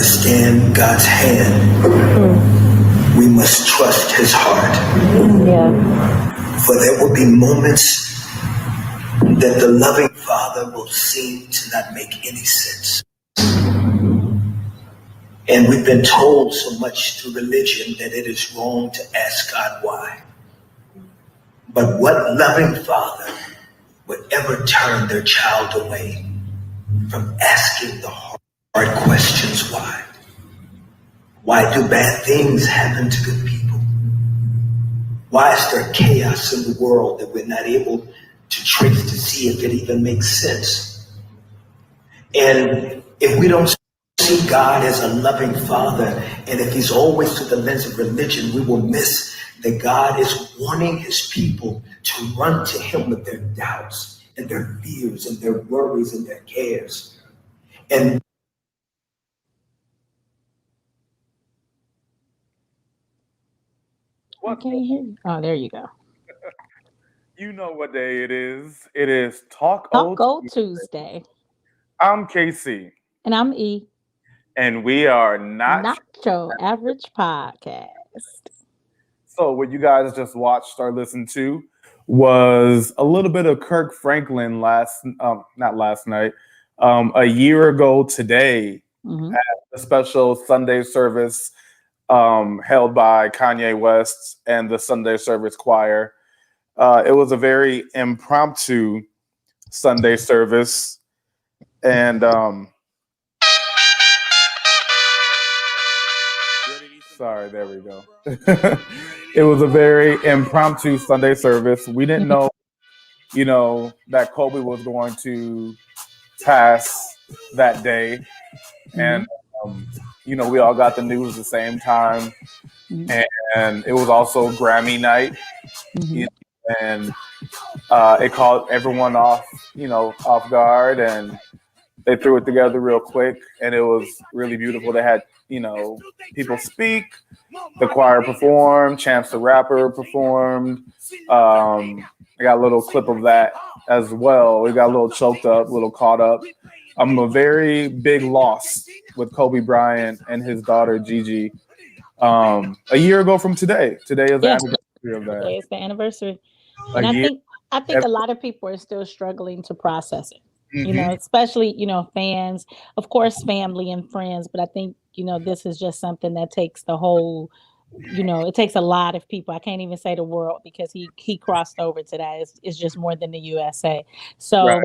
understand God's hand, we must trust his heart. Yeah. For there will be moments that the loving Father will seem to not make any sense. And we've been told so much through religion that it is wrong to ask God why. But what loving father would ever turn their child away from asking the hard questions why? Why do bad things happen to good people? Why is there chaos in the world that we're not able to trace to see if it even makes sense? And if we don't see God as a loving father, and if he's always through the lens of religion, we will miss that God is wanting his people to run to him with their doubts and their fears and their worries and their cares. And I can't hear you. Oh, there you go. You know what day it is. It is Talk Taco Tuesday. I'm Casey. And I'm E. And we are Not your average podcast. So what you guys just watched or listened to was a little bit of Kirk Franklin not last night, a year ago today at the special Sunday service held by Kanye West and the Sunday Service Choir. It was a very impromptu Sunday service, and sorry, there we go. It was a very impromptu Sunday service. We didn't know, that Kobe was going to pass that day, and we all got the news at the same time, and it was also Grammy night, and it caught everyone off guard, and they threw it together real quick, and it was really beautiful. They had, people speak, the choir performed, Chance the Rapper performed. I got a little clip of that as well. We got a little choked up, a little caught up. I'm a very big loss with Kobe Bryant and his daughter Gigi. A year ago from today. Today is the anniversary of that. Today is the anniversary. And I think a lot of people are still struggling to process it. Especially, fans, of course, family and friends. But I think, this is just something that takes the whole, it takes a lot of people. I can't even say the world because he crossed over to that. It's just more than the USA. So right.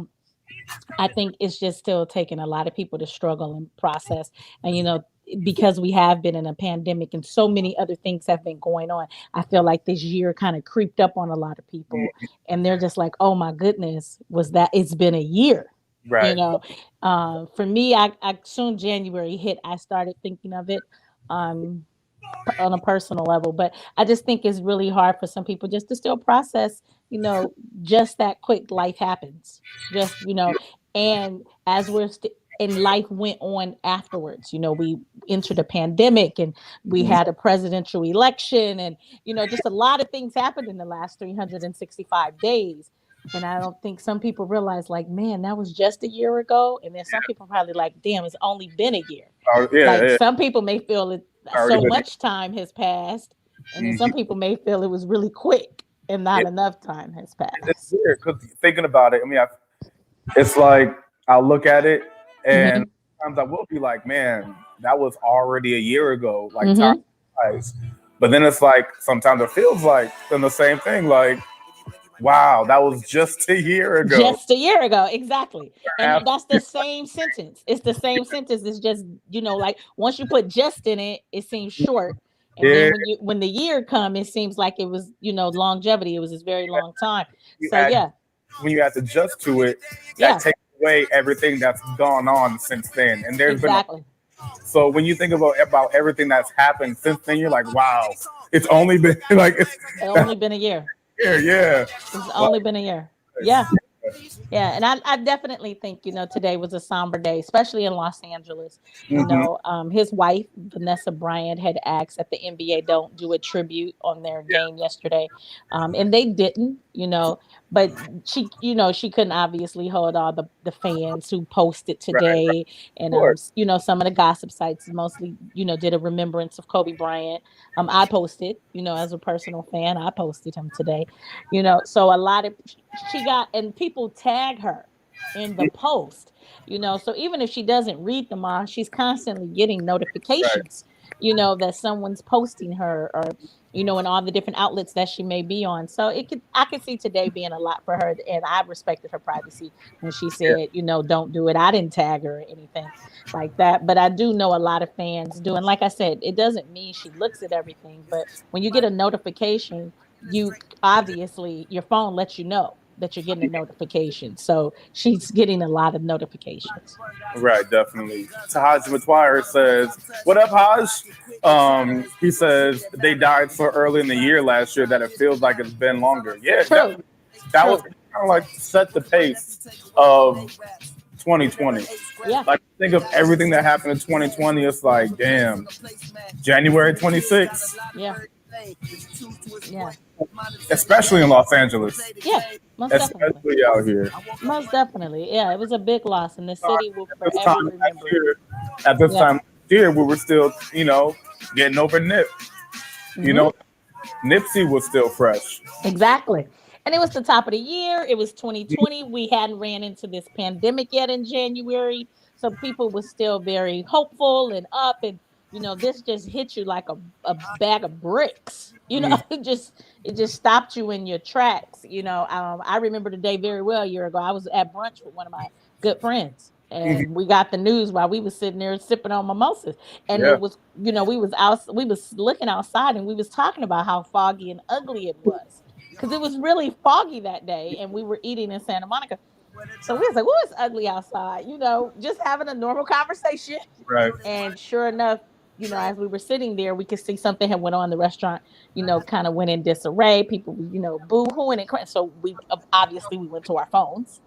I think it's just still taking a lot of people to struggle and process. And, because we have been in a pandemic and so many other things have been going on, I feel like this year kind of creeped up on a lot of people. And they're just like, oh, my goodness, it's been a year. Right. For me, I soon January hit, I started thinking of it on a personal level, but I just think it's really hard for some people just to still process, just that quick life happens, and as and life went on afterwards. We entered a pandemic and we had a presidential election and, just a lot of things happened in the last 365 days. And I don't think some people realize, like, man, that was just a year ago. And then some people probably like, damn, it's only been a year. Some people may feel that so much time has passed. And then some people may feel it was really quick and not enough time has passed. It's weird because thinking about it, it's like I'll look at it and sometimes I will be like, man, that was already a year ago. Like, time flies. But then it's like sometimes it feels like then the same thing, like, wow, that was just a year ago. Just a year ago, exactly. And that's the same sentence. It's the same sentence. It's just, like once you put just in it, it seems short. And then when the year comes, it seems like it was, longevity. It was this very long time. When you have to adjust to it, that takes away everything that's gone on since then. And there's been so when you think about everything that's happened since then, you're like, wow, it's only been only been a year. Yeah. It's only been a year. Yeah. And I definitely think, today was a somber day, especially in Los Angeles. His wife, Vanessa Bryant, had asked that the NBA don't do a tribute on their game yesterday. And they didn't, but she couldn't obviously hold all the fans who posted Right, right, today. of And course. some of the gossip sites mostly, did a remembrance of Kobe Bryant. I posted, as a personal fan, I posted him today. So a lot of she got, and people tag her in the post, so even if she doesn't read them all, she's constantly getting Right. notifications, that someone's posting her, or and all the different outlets that she may be on. So I could see today being a lot for her, and I respected her privacy when she Yeah. said, don't do it. I didn't tag her or anything like that, but I do know a lot of fans do. And like I said, it doesn't mean she looks at everything, but when you get a notification, you obviously your phone lets you know that you're getting a notification. So she's getting a lot of notifications. Right, definitely. Tahaj McGuire says, "What up, Haj?" He says they died so early in the year last year that it feels like it's been longer. Yeah, True. definitely. That was True. kind of like set the pace of 2020. Yeah. Like, think of everything that happened in 2020. It's like, damn, January 26th, Yeah. Yeah. especially in Los Angeles, Yeah. Most definitely. especially out here. Most definitely. Yeah. It was a big loss, and the city will At this forever time last remember it. year, at this Yeah. time last year, we were still, getting over Nip. You Hmm. know, Nipsey was still fresh. Exactly. And it was the top of the year. It was 2020. We hadn't ran into this pandemic yet in January. So people were still very hopeful and up. And, this just hit you like a bag of bricks. Mm, It just stopped you in your tracks. I remember the day very well a year ago. I was at brunch with one of my good friends. mhm. And we got the news while we was sitting there sipping on mimosas. And Yeah, it was, we was looking outside, and we was talking about how foggy and ugly it was, because it was really foggy that day, and we were eating in Santa Monica. So we was like, "Oh, it's ugly outside," just having a normal conversation. right. And sure enough, as we were sitting there, we could see something had went on. The restaurant, kind of went in disarray. People, boo-hooing and crying. So we obviously we went to our phones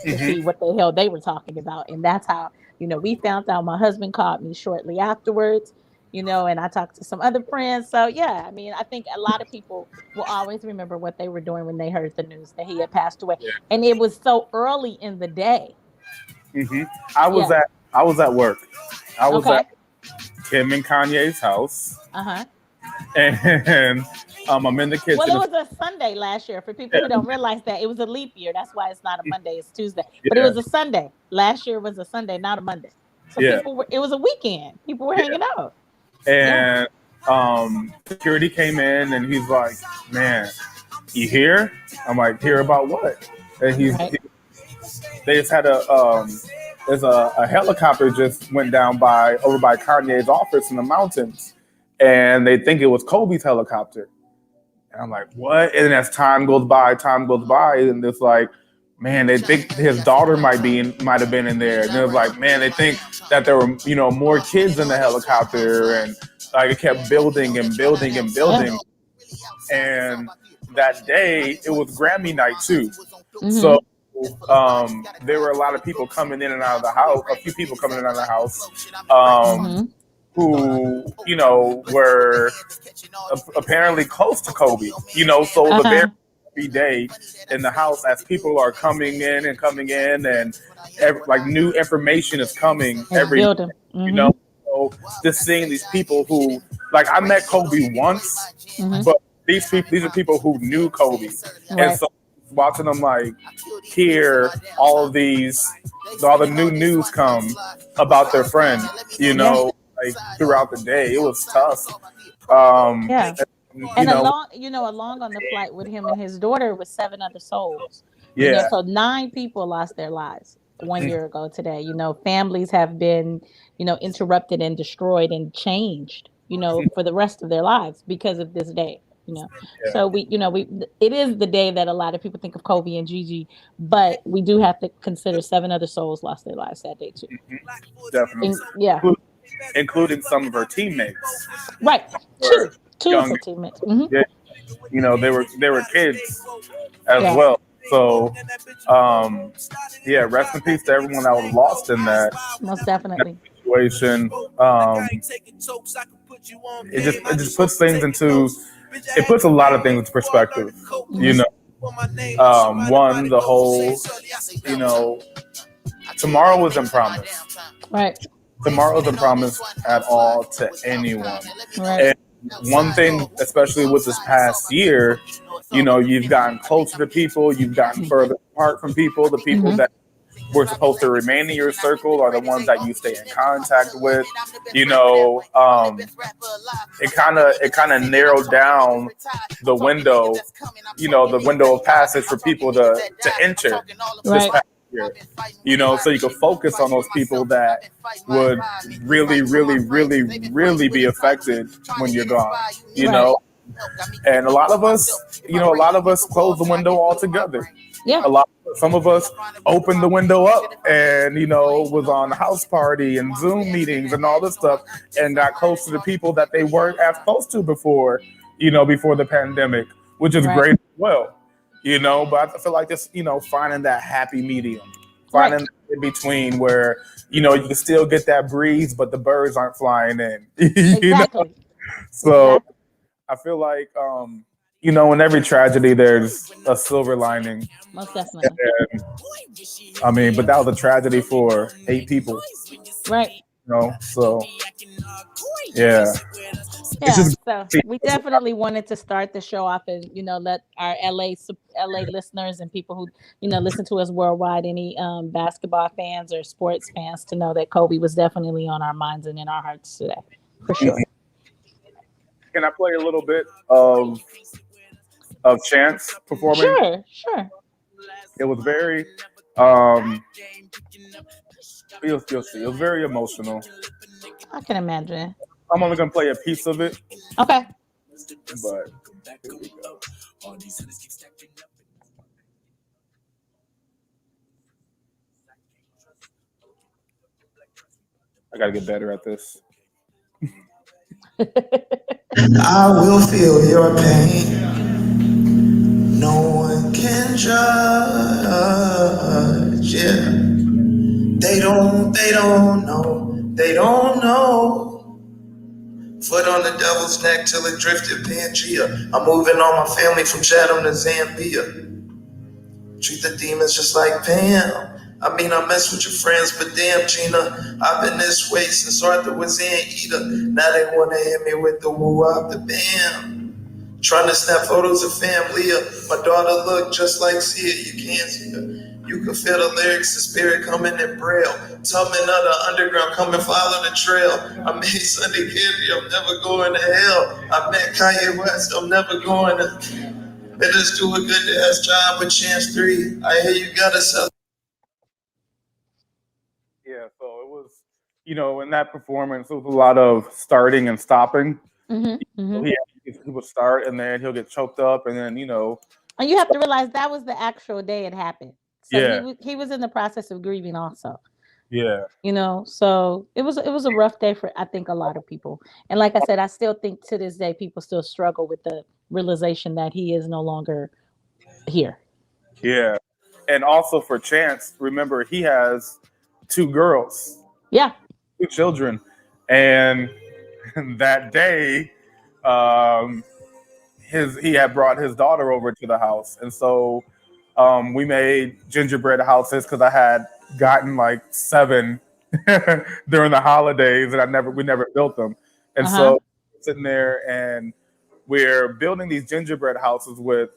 to Hmm. see what the hell they were talking about. And that's how, we found out. My husband called me shortly afterwards, and I talked to some other friends. So yeah, I mean, I think a lot of people will always remember what they were doing when they heard the news that he had passed away. Yeah. And it was so early in the day. Hmm. I was Yeah. at I was at work. I was Okay. at Kim and Kanye's house, Uh-huh. and I'm in the Well, kitchen. it was a Sunday last year. For people who don't realize that, it was a leap year. That's why it's not a Monday, it's Tuesday. But it Yeah, was a Sunday. Last year was a Sunday, not a Monday. So yeah, it was a weekend. People were yeah. hanging out. Yeah. And security came in, and he's like, "Man, you hear?" I'm like, "Hear about what?" And Right. they just had there's a helicopter just went down over by Kanye's office in the mountains, and they think it was Kobe's helicopter. And I'm like, what? And as time goes by, and it's like, man, they think his daughter might have been in there. And it was like, man, they think that there were, more kids in the helicopter, and like it kept building and building and Yeah. building. And that day, it was Grammy night too. Mm-hmm. So there were a lot of people coming in and out of the house, a few people coming in and out of the house, Mm-hmm. who, were apparently close to Kobe, so it was a very Uh-huh. happy day in the house as people are coming in, and like new information is coming It's every day, building. you Mm-hmm. know. So just seeing these people who, like, I met Kobe once, Mm-hmm. but these are people who knew Kobe, and Right. so watching them like hear all the new news come about their friend, Yeah. like throughout the day, it was tough. Um, Yeah. you And know, along on the flight with him and his daughter was 7 other souls. yeah, So 9 people lost their lives 1 year ago today. Families have been, interrupted and destroyed and changed, for the rest of their lives because of this day. yeah, So it is the day that a lot of people think of Kobe and Gigi, but we do have to consider 7 other souls lost their lives that day too. definitely, And yeah, including some of her teammates right. were Two of young. her teammates. Hmm. Yeah, they were kids as Yeah, well. So, yeah, rest in peace to everyone that was lost in that most definitely. situation. It just puts a lot of things into perspective, you Hmm. know. One, the whole, you know, tomorrow wasn't promised. Right. Tomorrow isn't promised at all to anyone. Right. And one thing, especially with this past year, you know, you've gotten closer to people, you've gotten further apart from people. The people that were supposed to remain in your circle are the ones that you stay in contact with. You know, it kind of narrowed down the window, you know, the window of passage for people to enter this Right. past year. You know, so you could focus on those people that would really, really, really, really be affected when you're gone. You Right. know, and a lot of us closed the window altogether. Yeah. Some of us opened the window up and, you know, was on house party and Zoom meetings and all this stuff and got close to the people that they weren't as close to before, you know, before the pandemic, which is Right. great as well, you know, but I feel like just, you know, finding that happy medium, finding Right. in between where, you know, you can still get that breeze, but the birds aren't flying in, you know? Exactly. So Exactly. I feel like, you know, in every tragedy, there's a silver lining. Most definitely. And I mean, but that was a tragedy for 8 people, Right. you know? So, yeah. It's Yeah. just, So we definitely wanted to start the show off and, you know, let our LA listeners and people who, you know, listen to us worldwide, any basketball fans or sports fans, to know that Kobe was definitely on our minds and in our hearts today, for sure. can I play a little bit of Chance performing? Sure. Sure. It was very, um, you'll see, it was very emotional. I can imagine. I'm only going to play a piece of it, Okay. but here we go. I got to get better at this. I will feel your pain. No one can judge. Yeah. They don't know. Foot on the devil's neck till it drifted Pangea. I'm moving all my family from Chatham to Zambia. Treat the demons just like Pam. I mean, I mess with your friends, but damn, Gina, I've been this way since Arthur was in Eda. Now they wanna hit me with the woo up the bam. Trying to snap photos of family. My daughter look just like Sia. You can't see her. You can feel the lyrics, the spirit coming in braille. Tubman of the underground, come and follow the trail. I made Sunday Candy, I'm never going to hell. I met Kanye West, I'm never going to. Let us do a good ass job with Chance 3. I hear you gotta sell. Yeah, so it was, you know, in that performance, it was a lot of starting and stopping. Mm-hmm. He would start and then he'll get choked up and then, you know. And you have to realize that was the actual day it happened. So Yeah. he was in the process of grieving also. Yeah. You know, so it was a rough day for, I think, a lot of people. And like I said, I still think to this day people still struggle with the realization that he is no longer here. Yeah. And also for Chance, remember he has 2 girls, Yeah. 2 children. And that day, he had brought his daughter over to the house. And so we made gingerbread houses because I had gotten like 7 during the holidays and we never built them. And Uh-huh. so sitting there and we're building these gingerbread houses with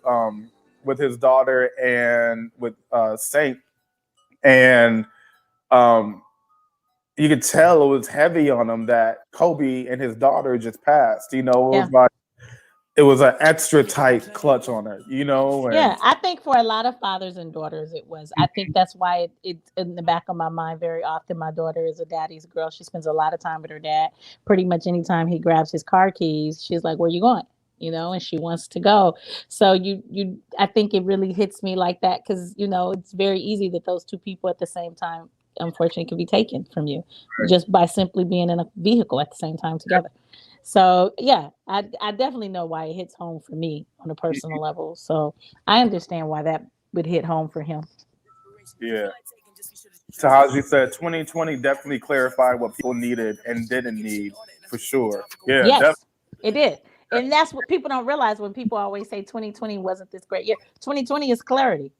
his daughter and with Saint. And you could tell it was heavy on him that Kobe and his daughter just passed. You know, it Yeah. was like it was an extra tight clutch on her, you know? And Yeah, I think for a lot of fathers and daughters, it was. I think that's why it's in the back of my mind very often. My daughter is a daddy's girl. She spends a lot of time with her dad. Pretty much anytime he grabs his car keys, she's like, "Where you going?" You know, and she wants to go. So I think it really hits me like that because you know it's very easy that those 2 people at the same time, unfortunately, can be taken from you just by simply being in a vehicle at the same time together. So yeah, I definitely know why it hits home for me on a personal level. So I understand why that would hit home for him. yeah. Tahaji said 2020 definitely clarified what people needed and didn't need for sure. Yeah, Yes, it did. And that's what people don't realize when people always say 2020 wasn't this great year. 2020 is clarity.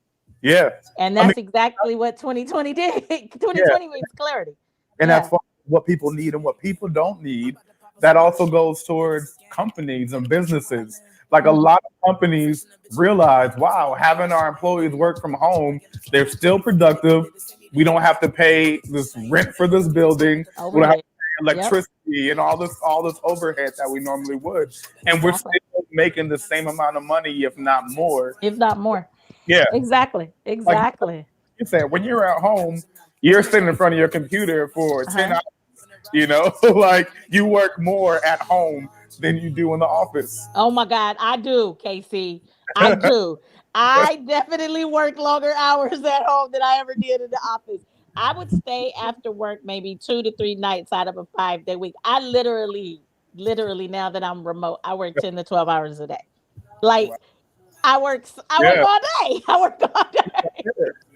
Yeah. And I mean, that's exactly what 2020 did. yeah. 2020 means clarity. And Yeah. that's what people need and what people don't need. That also goes towards companies and businesses. Like a Mhm. lot of companies realize, wow, having our employees work from home, they're still productive. We don't have to pay this rent for this building. We don't have Overhead. to pay Yep. electricity and all this overhead that we normally would. And we're Exactly. still making the same amount of money, if not more. If not more. Yeah. Exactly. Like Exactly. you said, when you're at home, you're sitting in front of your computer for 10 Uh-huh. hours. Like you work more at home than you do in the office. Oh my God, I do, Casey. I do. I definitely work longer hours at home than I ever did in the office. I would stay after work maybe 2 to 3 nights out of a 5-day week. I literally, now that I'm remote, I work 10 to 12 hours a day. Like I work Yeah, all day. I work all day.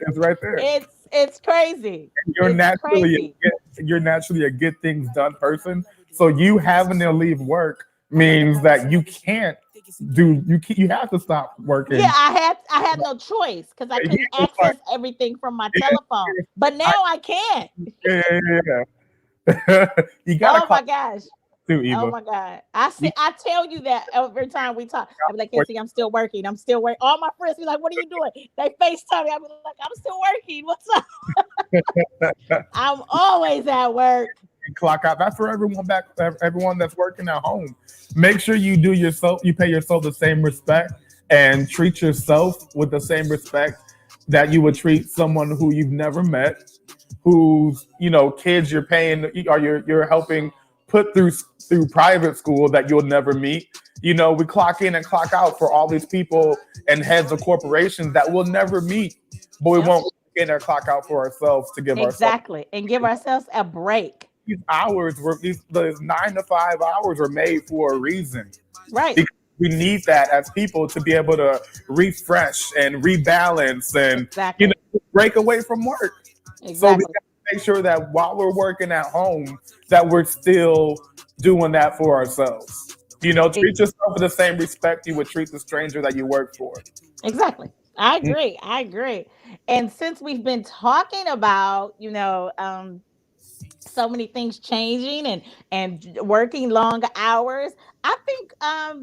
it's right there. It's crazy. You're It's naturally crazy. you're naturally a get things done person. So you having to leave work means that you have to stop Yeah, working. I had no choice because I Yeah, couldn't it's like, access everything from my yeah, telephone. But now I, I can. yeah. You gotta Oh clock my gosh. too, Oh Eva. my God. You I tell you that every time we talk. I'm like, gotta Casey, I'm still working. I'm still working. All my friends be like, what are you doing? They FaceTime me. I'm like, I'm still working. What's up? I'm always at work. clock out. That's for everyone that's working at home. Make sure you pay yourself the same respect and treat yourself with the same respect that you would treat someone who you've never met, whose kids you're paying or you're helping put through private school that you'll never meet. We clock in and clock out for all these people and heads of corporations that we'll never meet, but we Yep. won't in our clock out for ourselves to give ourselves Exactly. And give ourselves a break. these hours were these 9 to 5 hours were made for a reason. Right. Because we need that as people to be able to refresh and rebalance and Exactly. break away from work. So we Exactly. got to make sure that while we're working at home, that we're still doing that for ourselves. Ex- Treat yourself with the same respect you would treat the stranger that you work for. Exactly. I agree. I agree. And since we've been talking about, so many things changing and working long hours, I think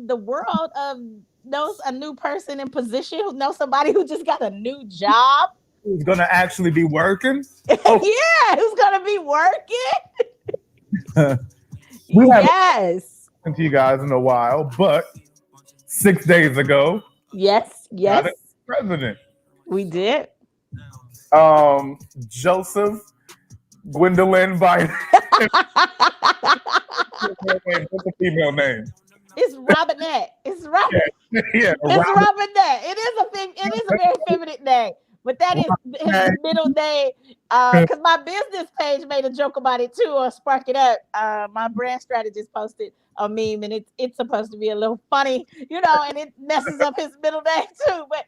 the world of knows a new person in position who knows somebody who just got a new job. Who's gonna actually be working? Oh, Yeah, who's gonna be working? we haven't Yes. talked to you guys in a while, but 6 days ago, Yes. got Yes. it president. We did. Joseph Gwendolyn Biden. What's a female name? It's Robinette. It's Robin. Yeah, yeah, It's Robin. Robinette. It is a very feminine name, but that is his middle name. Because my business page made a joke about it too, or Spark It Up. My brand strategist posted a meme, and it's supposed to be a little funny, and it messes up his middle name too. But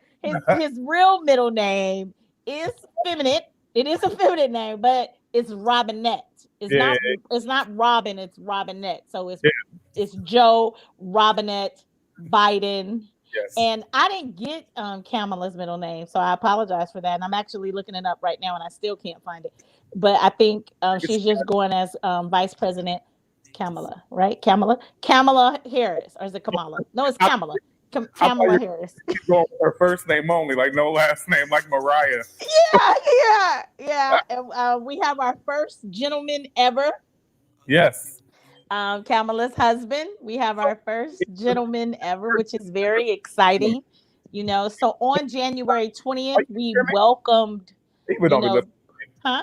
his real middle name is feminine. It is a feminine name, but it's Robinette. It's Yeah, not Robin. It's Robinette. So yeah, it's Joe Robinette Biden. yes. And I didn't get Kamala's middle name, so I apologize for that. And I'm actually looking it up right now, and I still can't find it. But I think she's just going as Vice President Kamala, right? Kamala Harris, or is it Kamala? No, it's I, Kamala. I thought Kamala you Harris. were going with her first name only, like no last name, like Mariah. Yeah. And, we have our first gentleman ever. Yes. Kamala's husband. We have our first gentleman ever, which is very exciting. So on January 20th, we welcomed, Even you don't be know, listening. huh?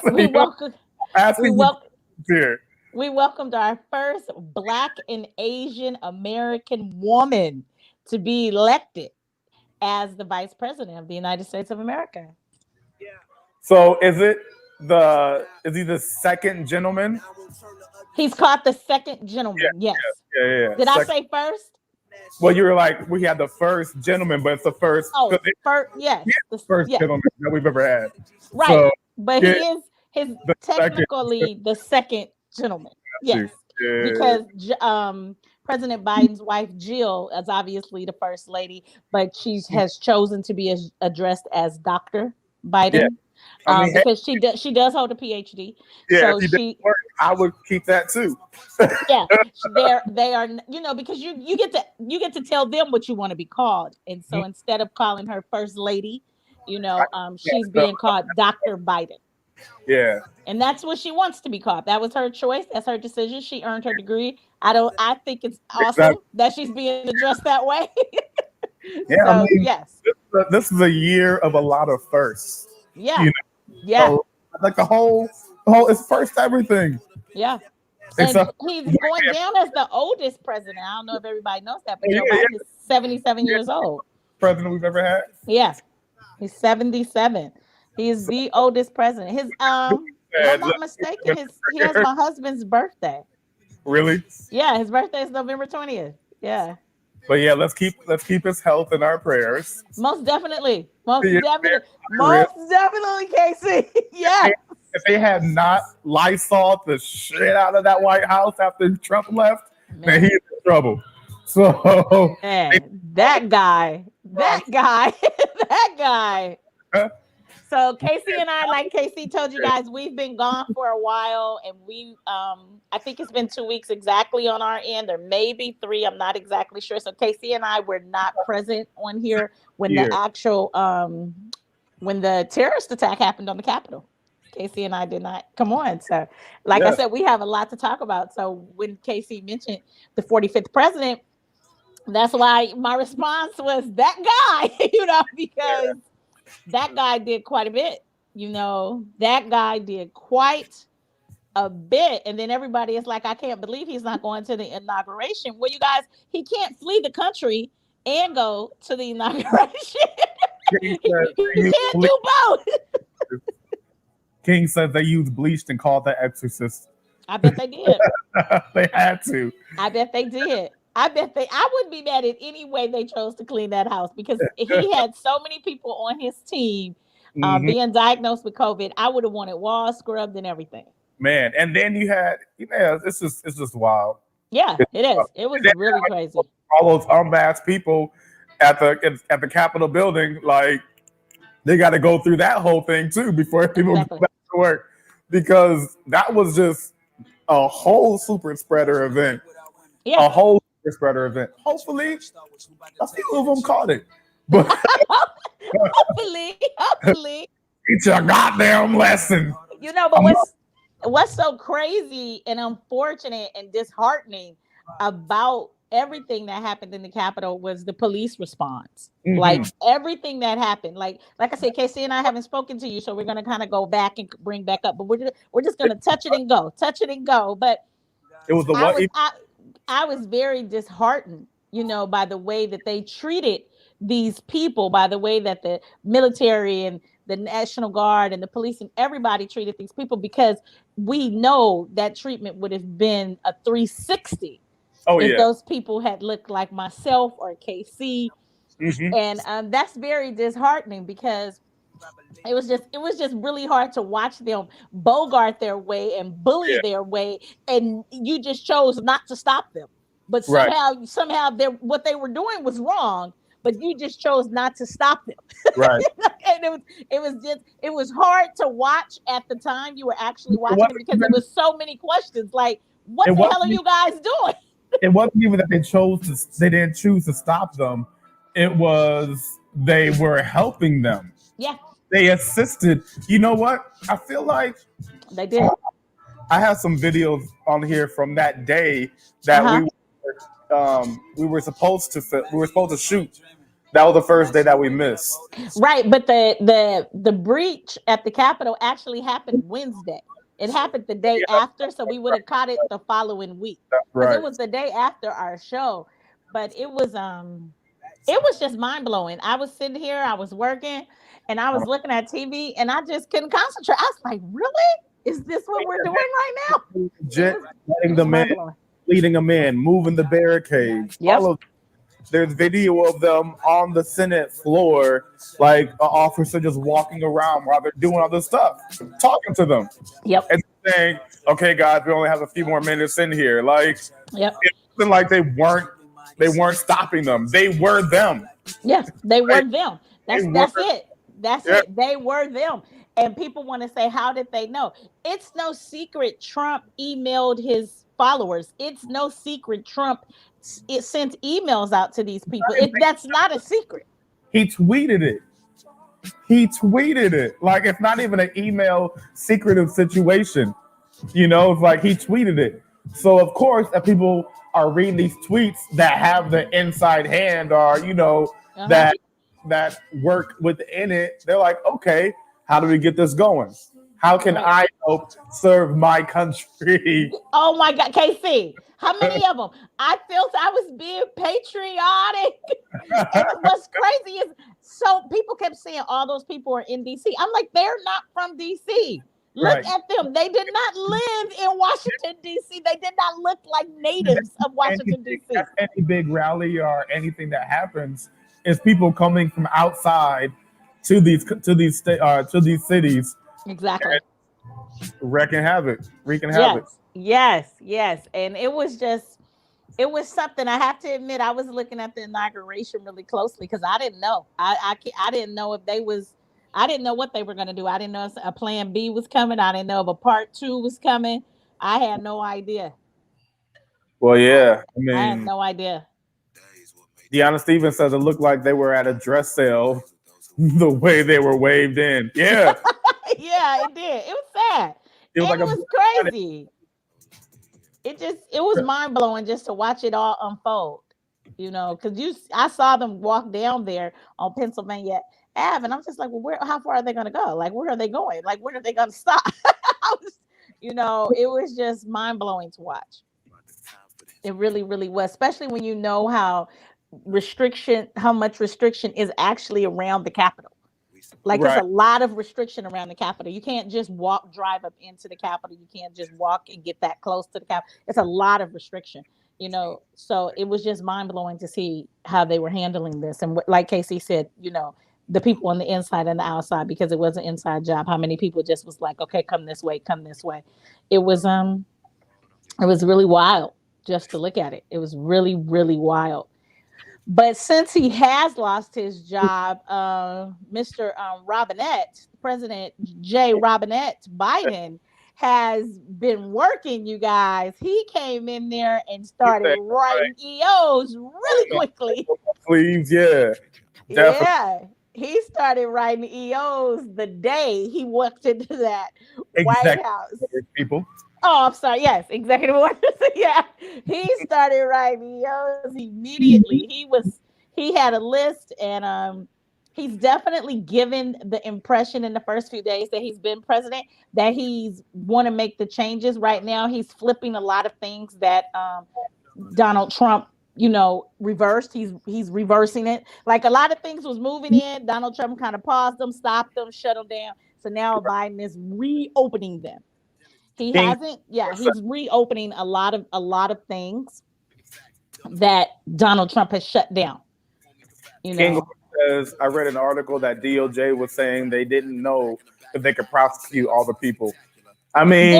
So, We welcomed, we asking you welcomed, here. we welcomed our first Black and Asian American woman to be elected as the Vice President of the United States of America. So is he the second gentleman? He's called the second Yeah, gentleman. Yes. yeah. Did I say first? Well, you were like, we had the first gentleman, but it's the first, Oh, first. Yes. first Yes. gentleman that we've ever had. Right. So, But yeah, he is his the second. technically the second gentleman. Yes. Yeah. Because President Biden's wife Jill is obviously the first lady, but she has chosen to be addressed as Dr. Yeah. Biden. I mean, hey, Because she does hold a PhD, yeah, if so you did she work, I would keep that too. yeah, they are, because you get to tell them what you want to be called, and so instead of calling her first lady, Yeah, she's so, being called Dr. Biden, yeah, and that's what she wants to be called. That was her choice. That's her decision. She earned her degree. I think it's awesome exactly. that she's being addressed that way. Yeah, I So mean, yes, this is a year of a lot of firsts. yeah, You yeah, know, so like the whole it's first everything. yeah. It's And a he's going down as the oldest president. I don't know if everybody knows that, but yeah, Joe yeah, Biden is 77 yeah, years old. president we've ever had. Yeah, he's 77. He's the oldest president. If I'm Sad. not mistaken, he has my husband's birthday. Really? Yeah, his birthday is November 20th. Yeah. But yeah, let's keep his health in our prayers. Most definitely. Most Yeah, definitely. man, Most definitely, Casey. if Yeah. they, if they had not Lysol the shit out of that White House after Trump left, then Man. he's in trouble. So they, Man, that guy. That guy. That guy. So Casey and I, like Casey told you guys, we've been gone for a while, and I think it's been 2 weeks exactly on our end, or maybe three. I'm not exactly sure. So Casey and I were not present on here when the here. actual when the terrorist attack happened on the Capitol. Casey and I did not come on. So, like I Yes, said, we have a lot to talk about. So when Casey mentioned the 45th president, that's why my response was that guy, because that guy did quite a bit. That guy did quite a bit. And then everybody is like, I can't believe he's not going to the inauguration. Well, you guys, he can't flee the country and go to the inauguration. King he, said he they used can't bleach. do both. King said they used bleached and called the Exorcist. I bet they did. They had to. I bet they did. I wouldn't be mad at any way they chose to clean that house, because he had so many people on his team Mhm. being diagnosed with COVID. I would have wanted walls scrubbed and everything. Man, and then you had, it's just wild. Yeah, It's it is. wild. It was And then really crazy. all those unmasked people at the Capitol building, like they got to go through that whole thing too before people Exactly. go back to work, because that was just a whole super spreader event. Yeah. A whole super spreader event. Hopefully, a few of them caught it, but hopefully. it's a goddamn lesson. But what's so crazy and unfortunate and disheartening about everything that happened in the Capitol was the police response. Mhm. Like everything that happened. Like I said, Casey and I haven't spoken to you, so we're gonna kind of go back and bring back up. But we're just gonna touch it and go. But It was the I what? was I was very disheartened, by the way that they treated these people, by the way that the military and the National Guard and the police and everybody treated these people, because we know that treatment would have been a 360 Oh if yeah. those people had looked like myself or KC. Mhm. And that's very disheartening, because it was just really hard to watch them bogart their way and bully Yeah. their way, and you just chose not to stop them. But Right. somehow what they were doing was wrong, but you just chose not to stop them. Right. And it was hard to watch at the time you were actually It watching it, wasn't because even, there was so many questions like, what it the hell wasn't are you guys doing? it wasn't even that they didn't choose to stop them. It was they were helping them. Yeah, They assisted. You know what? I feel like they did. I have some videos on here from that day that we were supposed to shoot. That was the first day that we missed. Right, but the breach at the Capitol actually happened Wednesday. It happened the day Yeah, after, so we would have caught it the following week, that's because it right. was the day after our show. But it was just mind blowing. I was sitting here, I was working, and I was looking at TV, and I just couldn't concentrate. I was like, really? Is this what we're doing right now? Legit, It letting them mind in, blowing. leading them in, moving the barricades. Yep. All of There's video of them on the Senate floor, like an officer just walking around while they're doing all this stuff, talking to them Yep. and saying, "Okay, guys, we only have a few more minutes in here." Like, Yep. wasn't like they weren't stopping them. They were them. Yeah, they Like, were them. they That's were. it. That's Yeah, it. They were them. And people want to say, how did they know? It's no secret Trump emailed his followers. It's no secret Trump it sent emails out to these people. That's not a secret. he tweeted it. He tweeted it. Like it's not even an email secretive situation. It's like he tweeted it. So of course, if people are reading these tweets that have the inside hand or Uh-huh. that work within it, they're like, okay, how do we get this going? How can Right. I help serve my country? Oh my God, KC, how many of them? I felt I was being patriotic. And what's crazy is, so people kept saying all those people are in DC. I'm like, they're not from DC. Look Right. at them. They did not live in Washington, D.C. They did not look like natives of Washington, D.C. Any big rally or anything that happens is people coming from outside to these cities Exactly. wreaking havoc. Yes. And it was something. I have to admit, I was looking at the inauguration really closely because I didn't know. I didn't know if I didn't know what they were going to do. I didn't know if a plan B was coming. I didn't know if a part 2 was coming. I had no idea. Well, yeah, I had no idea. Deanna Stevens says it looked like they were at a dress sale the way they were waved in. Yeah. Yeah, it did. It was sad. It was It like was crazy. It was mind blowing just to watch it all unfold. Because I saw them walk down there on Pennsylvania Ave, and I'm just like, well, how far are they going to go? Like, where are they going? Like, when are they going to stop? It was just mind blowing to watch. It really, really was, especially when you know how much restriction is actually around the Capitol. Like there's a lot of restriction around the Capitol. You can't just drive up into the Capitol. You can't just walk and get that close to the Capitol. It's a lot of restriction, So it was just mind blowing to see how they were handling this. And like Casey said, the people on the inside and the outside, because it was an inside job. How many people just was like, okay, come this way, come this way. It was really wild just to look at it. It was really, really wild. But since he has lost his job, Mr. Robinette, President J. Robinette Biden, has been working, you guys. He came in there and started writing EOs really quickly. Please, yeah. Definitely. Yeah. He started writing EOs the day he walked into that White House. People. Oh, I'm sorry. Yes, executive orders. Yeah, he started writing EOs immediately. He had a list, and he's definitely given the impression in the first few days that he's been president that he's want to make the changes. Right now, he's flipping a lot of things that Donald Trump, reversed. He's reversing it. Like a lot of things was moving in. Donald Trump kind of paused them, stopped them, shut them down. So now Biden is reopening them. He hasn't. Yeah, he's reopening a lot of things that Donald Trump has shut down. King says, I read an article that DOJ was saying they didn't know if they could prosecute all the people. I mean,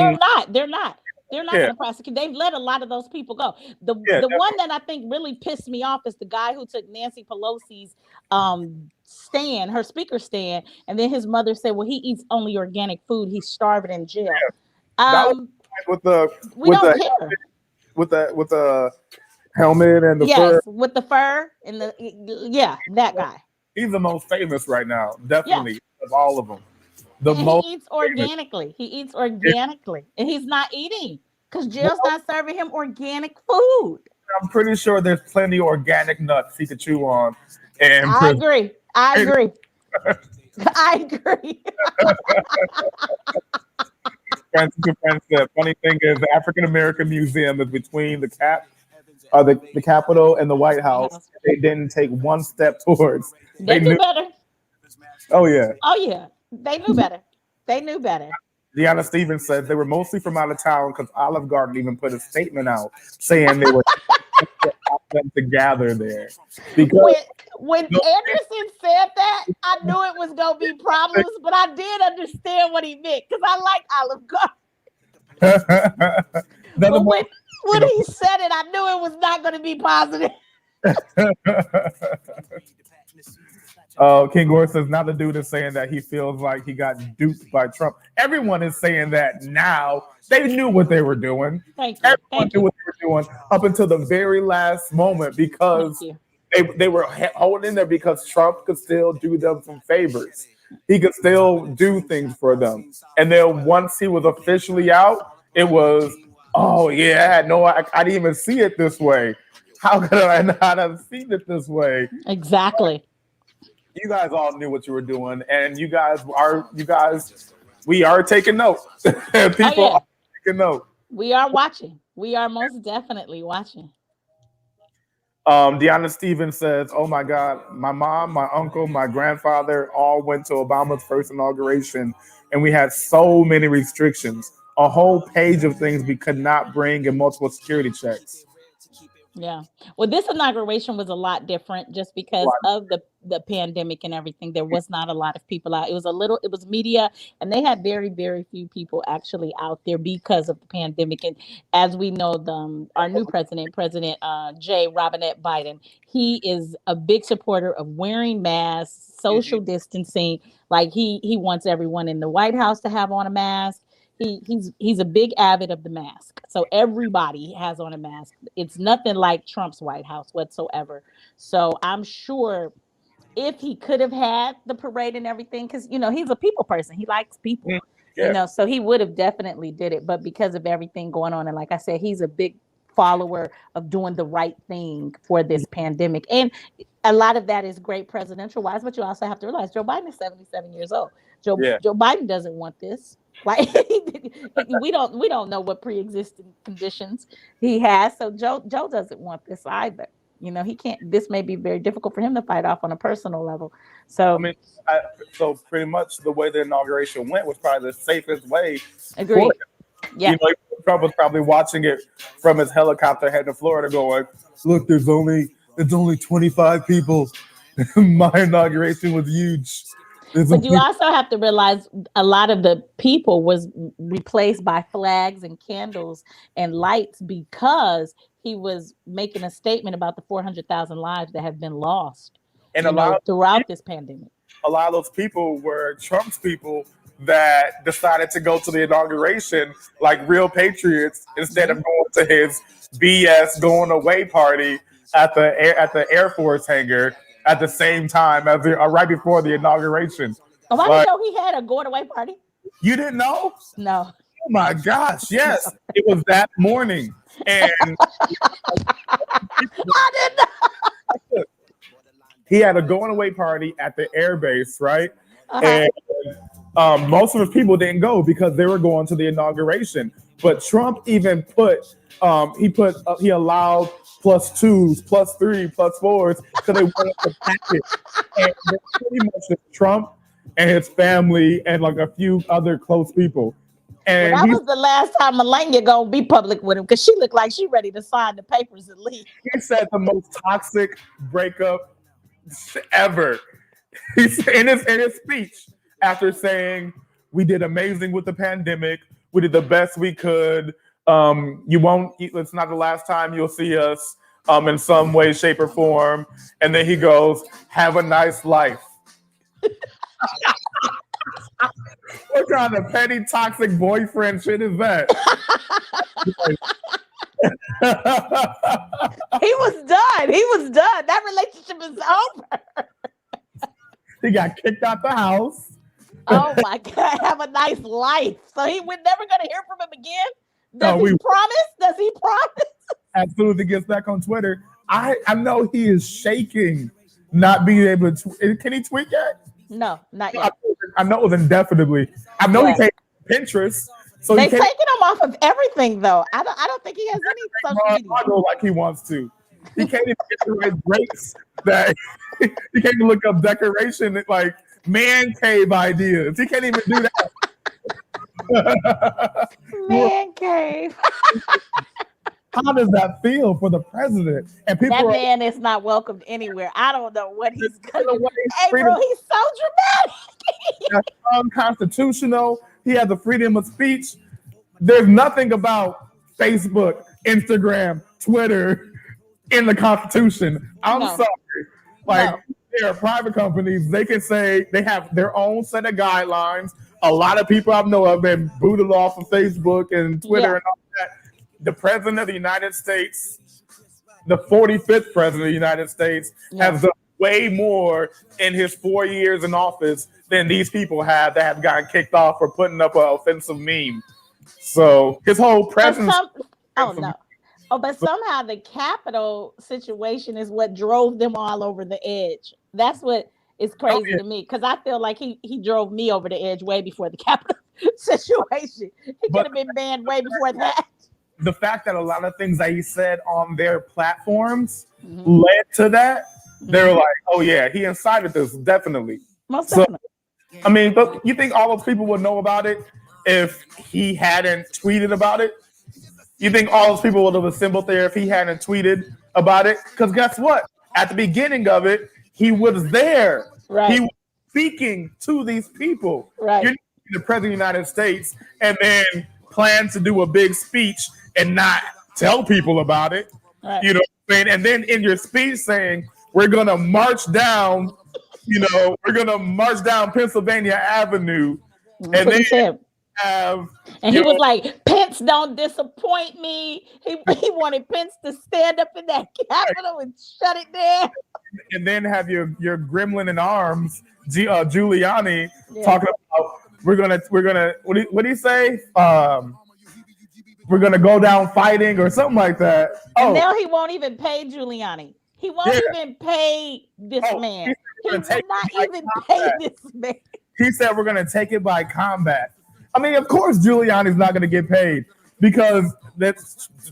They're not going to prosecute. They've let a lot of those people go. The one that I think really pissed me off is the guy who took Nancy Pelosi's stand, her speaker stand, and then his mother said, "Well, he eats only organic food. He's starving in jail." With the with the helmet and the fur. With the fur and that guy. He's the most famous right now, definitely of all of them. He eats organically. He eats organically, and he's not eating because jail's not serving him organic food. I'm pretty sure there's plenty of organic nuts he could chew on. And I agree. I agree. The funny thing is, the African American Museum is between the Capitol and the White House. They didn't take one step towards. They knew better. Oh yeah. They knew better. Deanna Stevens said they were mostly from out of town because Olive Garden even put a statement out saying they were them to gather there. Because when Anderson said that, I knew it was gonna be problems, but I did understand what he meant because I like Olive Garden. When he said it, I knew it was not going to be positive. King Gore says now the dude is saying that he feels like he got duped by Trump. Everyone is saying that now. They knew what they were doing. Thank you. Everyone Thank knew you. what they were doing up until the very last moment because Thank you. they were holding in there because Trump could still do them some favors. He could still do things for them. And then once he was officially out, it was, oh yeah, no, I didn't even see it this way. How could I not have seen it this way? Exactly. You guys all knew what you were doing, and we are taking note. People are taking note. We are watching. We are most definitely watching. Deanna Stevens says, "Oh my God, my mom, my uncle, my grandfather all went to Obama's first inauguration, and we had so many restrictions, a whole page of things we could not bring, and multiple security checks." Yeah. Well, this inauguration was a lot different just because of the pandemic and everything. There was not a lot of people out. It was media, and they had very, very few people actually out there because of the pandemic. And as we know, our new President J. Robinette Biden, he is a big supporter of wearing masks, social distancing. Like he wants everyone in the White House to have on a mask. He's a big avid of the mask. So everybody has on a mask. It's nothing like Trump's White House whatsoever. So I'm sure if he could have had the parade and everything, because he's a people person. He likes people. Yeah. So he would have definitely did it. But because of everything going on, and like I said, he's a big follower of doing the right thing for this pandemic. And a lot of that is great presidential wise, but you also have to realize Joe Biden is 77 years old. Joe Biden doesn't want this. Like we don't know what pre-existing conditions he has. So Joe doesn't want this either. He can't. This may be very difficult for him to fight off on a personal level. So so pretty much the way the inauguration went was probably the safest way. Agreed. Yeah. Trump was probably watching it from his helicopter heading to Florida, going, "Look, there's only 25 people. My inauguration was huge." But you also have to realize a lot of the people was replaced by flags and candles and lights because he was making a statement about the 400,000 lives that have been lost throughout this pandemic. A lot of those people were Trump's people that decided to go to the inauguration like real patriots instead of going to his BS going away party at the Air Force hangar at the same time as right before the inauguration. Oh, I didn't know he had a going away party. You didn't know? No. Oh my gosh, yes. It was that morning. And I didn't know. He had a going away party at the air base, right? And most of his people didn't go because they were going to the inauguration. But Trump even he allowed +2s, +3, +4s, so they wanted to pack it. And pretty much just Trump and his family and like a few other close people. And that was the last time Melania gonna be public with him because she looked like she ready to sign the papers and leave. He said the most toxic breakup ever. He said in his speech after saying, "We did amazing with the pandemic. We did the best we could. It's not the last time you'll see us in some way, shape, or form." And then he goes, "Have a nice life." What kind of petty, toxic boyfriend shit is that? He was done. That relationship is over. He got kicked out the house. Oh my God, have a nice life. So we're never going to hear from him again? Does he promise? As soon as he gets back on Twitter, I know he is shaking, not being able to. Can he tweet yet? No, not yet. I know it was indefinitely. I know he takes Pinterest. So they've taken him off of everything, though. I don't think he has any social media. I know like he wants to. He can't even get the right breaks. That he can't even look up decoration like man cave ideas. He can't even do that. Man cave. How does that feel for the president? And people that man is not welcomed anywhere. I don't know what he's gonna do. Hey, bro, he's so dramatic. That's unconstitutional. He has the freedom of speech. There's nothing about Facebook, Instagram, Twitter in the Constitution. I'm No. sorry. Like, No. there are private companies, they can say they have their own set of guidelines. A lot of people I know have been booted off of Facebook and Twitter Yeah. and all that. The president of the United States, the 45th president of the United States, Yeah. has done way more in his 4 years in office than these people have that have gotten kicked off for putting up an offensive meme. So his whole But presidency. oh no. Oh, but somehow the Capitol situation is what drove them all over the edge. That's what is crazy to me, because I feel like he drove me over the edge way before the Capitol situation. He could have been banned way before that. The fact that a lot of things that he said on their platforms led to that, they're like, oh yeah, he incited this, definitely. Most definitely. I mean, but you think all those people would know about it if he hadn't tweeted about it? You think all those people would have assembled there if he hadn't tweeted about it? Because guess what? At the beginning of it, he was there. Right. He was speaking to these people. Right. You're the president of the United States and then plan to do a big speech and not tell people about it. Right. You know what I'm saying? And then in your speech saying, we're going to march down, we're going to march down Pennsylvania Avenue. And then have... And he was like, Pence don't disappoint me. He wanted Pence to stand up in that Capitol and shut it down. And then have your gremlin in arms, Giuliani, talking about we're gonna what do you say? We're gonna go down fighting or something like that. And now he won't even pay Giuliani. He won't even pay this man. He will not even pay this man. He said we're gonna take it by combat. I mean, of course, Giuliani's not going to get paid because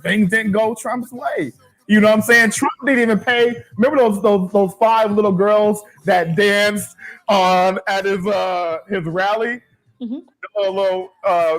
things didn't go Trump's way. You know what I'm saying? Trump didn't even pay. Remember those 5 little girls that danced at his rally? Mm-hmm. The little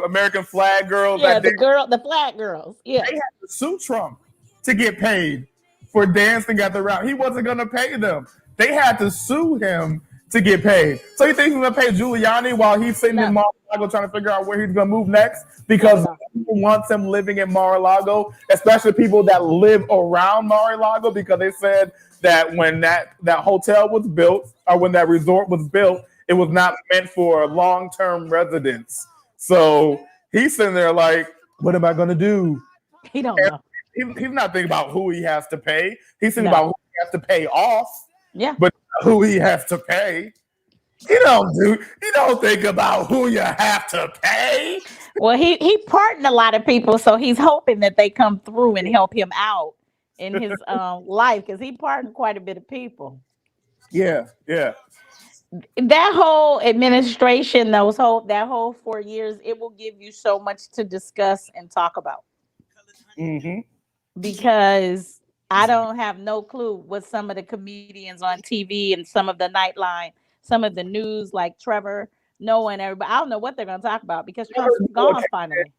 American flag girls. Yeah, the flag girls. Yeah, they had to sue Trump to get paid for dancing at the rally. He wasn't going to pay them. They had to sue him to get paid. So you think he's going to pay Giuliani while he's sitting in Mar-a-Lago trying to figure out where he's going to move next? Because people wants him living in Mar-a-Lago, especially people that live around Mar-a-Lago, because they said that when that hotel was built or when that resort was built, it was not meant for long-term residents. So he's sitting there like, what am I going to do? He don't know. He's not thinking about who he has to pay. He's thinking about who he has to pay off. Yeah. But who he has to pay. You don't think about who you have to pay. Well, he pardoned a lot of people, so he's hoping that they come through and help him out in his life, because he pardoned quite a bit of people. Yeah. That whole administration, that whole 4 years, it will give you so much to discuss and talk about. Mm-hmm. Because I don't have no clue what some of the comedians on TV and some of the Nightline, some of the news like Trevor Noah and everybody, I don't know what they're going to talk about because Trump's gone finally.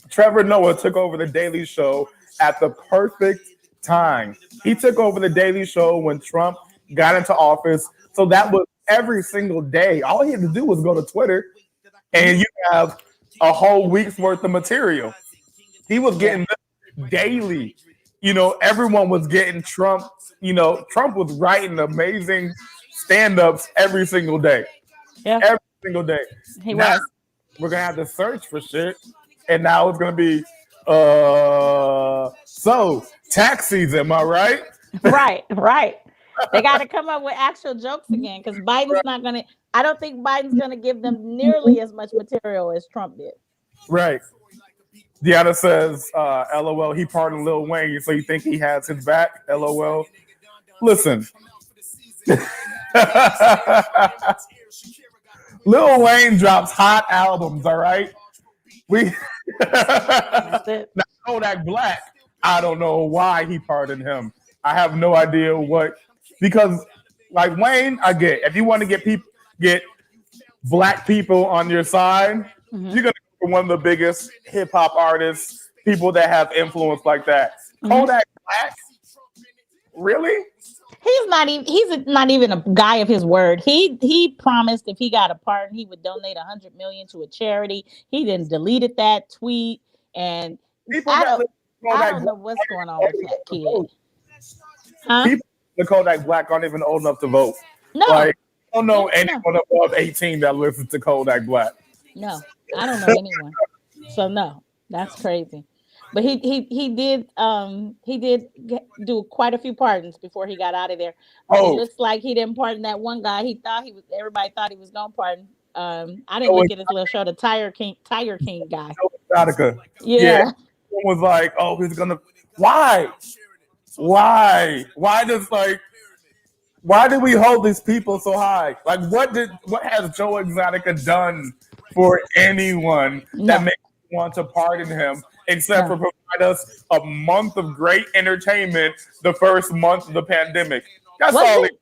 Trevor Noah took over the Daily Show at the perfect time. He took over the Daily Show when Trump got into office. So that was every single day. All he had to do was go to Twitter and you have a whole week's worth of material. He was getting daily. Everyone was getting Trump. Trump was writing amazing stand-ups every single day. Yeah. Every single day. He was. We're going to have to search for shit. And now it's going to be, tax season, am I right? Right. They got to come up with actual jokes again, because Biden's not going to, I don't think Biden's going to give them nearly as much material as Trump did. Right. Deanna says, LOL, he pardoned Lil Wayne, so you think he has his back? LOL. Listen. Lil Wayne drops hot albums, all right? That's it. Now, Kodak Black, I don't know why he pardoned him. I have no idea because like Wayne, I get, if you want to get black people on your side, you're going to one of the biggest hip hop artists, people that have influence like that. Kodak Black, really? He's not even a guy of his word. He promised if he got a pardon, he would donate $100 million to a charity. He then deleted that tweet, and I Kodak don't Black know what's going on aren't with even that old enough to kid. vote. Huh? People, the Kodak Black aren't even old enough to vote. No. Like, I don't know No. anyone above 18 that listens to Kodak Black. No. I don't know anyone. So no, that's crazy. But he did do quite a few pardons before he got out of there. But it Oh, looks like he didn't pardon that one guy. He thought he was. Everybody thought he was gonna pardon. I didn't Joe look at his little show, the Tiger King guy. Exotica. Yeah, Yeah, everyone was like, "Oh, he's gonna." Why? Why? Why does like? Why did we hold these people so high? Like, what has Joe Exotica done for anyone that no, makes you want to pardon him, except no. for provide us a month of great entertainment the first month of the pandemic? That's Was all. it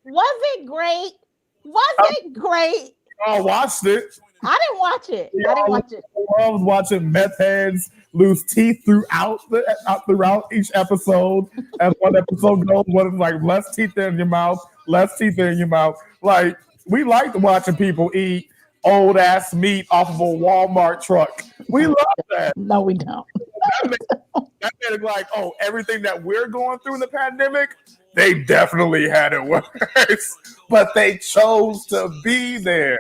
great? Was I it great? all watched it. I didn't watch it. We I didn't all watch it. loved watching meth heads lose teeth throughout each episode. As one episode goes, what is like less teeth in your mouth, less teeth in your mouth. Like we liked watching people eat old ass meat off of a Walmart truck. We love that. No, we don't. That made, that made it like, oh, everything that we're going through in the pandemic, they definitely had it worse. But they chose to be there.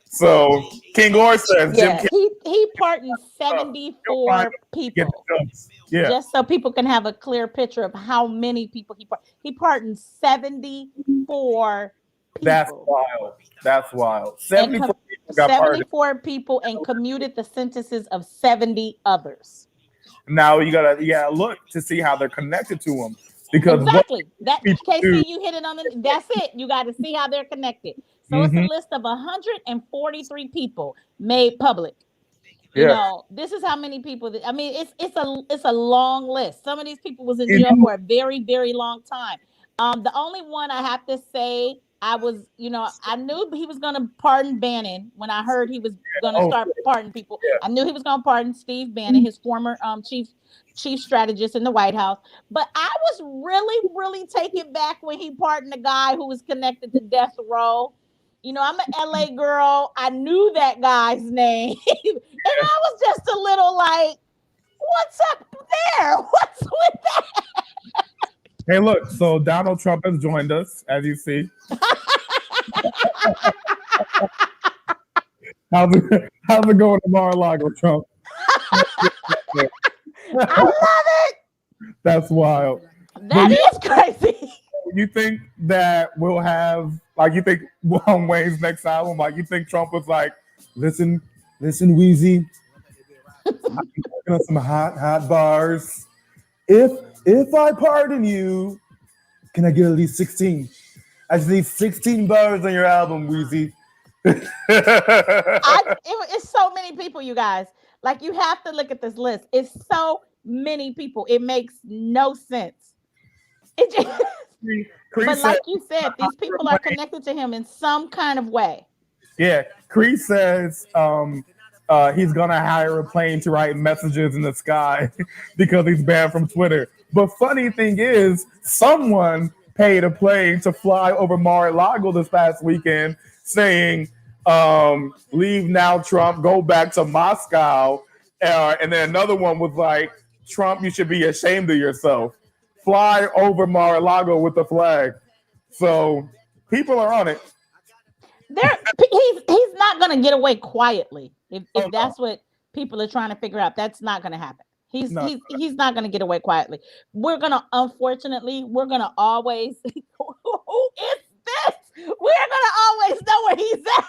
So King Or says Jim Yeah, Carrey he pardoned stuff. You'll find 74 them get people. the jumps. Yeah, Just so people can have a clear picture of how many people he pardoned 74 that's people wild. That's wild. and 74 people got pardoned. 74 people and commuted the sentences of 70 others. Now you gotta look to see how they're connected to them because what Exactly. That people do. KC, you hit it on the. That's it. You got to see how they're connected. So it's a Mm-hmm. list of 143 people made public. Yeah, This is how many people. I mean, it's a long list. Some of these people was in you jail know, for a very very long time. The only one I have to say I was, I knew he was going to pardon Bannon when I heard he was going to oh start pardoning people. yeah, I knew he was going to pardon Steve Bannon, his former chief strategist in the White House. But I was really really taken back when he pardoned the guy who was connected to death row. I'm an LA girl. I knew that guy's name. And I was just a little like, what's up there? What's with that? hey, look. So Donald Trump has joined us, as you see. How's it going to Mar-a-Lago, Trump? I love That's wild. it. But That is crazy. you think that we'll have like you think on Wayne's next album, like you think Trump was like, listen, Weezy, I'm working on some hot bars. If I pardon you, can I get at least 16? I just need 16 bars on your album, Weezy. It's so many people, you guys. Like, you have to look at this list. It's so many people. It makes no sense. It just, Cree but said, like you said, these people are connected to him in some kind of way. yeah, Cree says he's gonna hire a plane to write messages in the sky because he's banned from Twitter. But funny thing is, someone paid a plane to fly over Mar-a-Lago this past weekend, saying, "Leave now, Trump. Go back to Moscow." And then another one was like, "Trump, you should be ashamed of yourself. Fly over Mar-a-Lago with the flag." So people are on it. He's not going to get away quietly. If Oh no, that's what people are trying to figure out, that's not going to happen. He's no. he's he's not going to get away quietly. Unfortunately, we're going to always who is this? We're going to always know where he's at.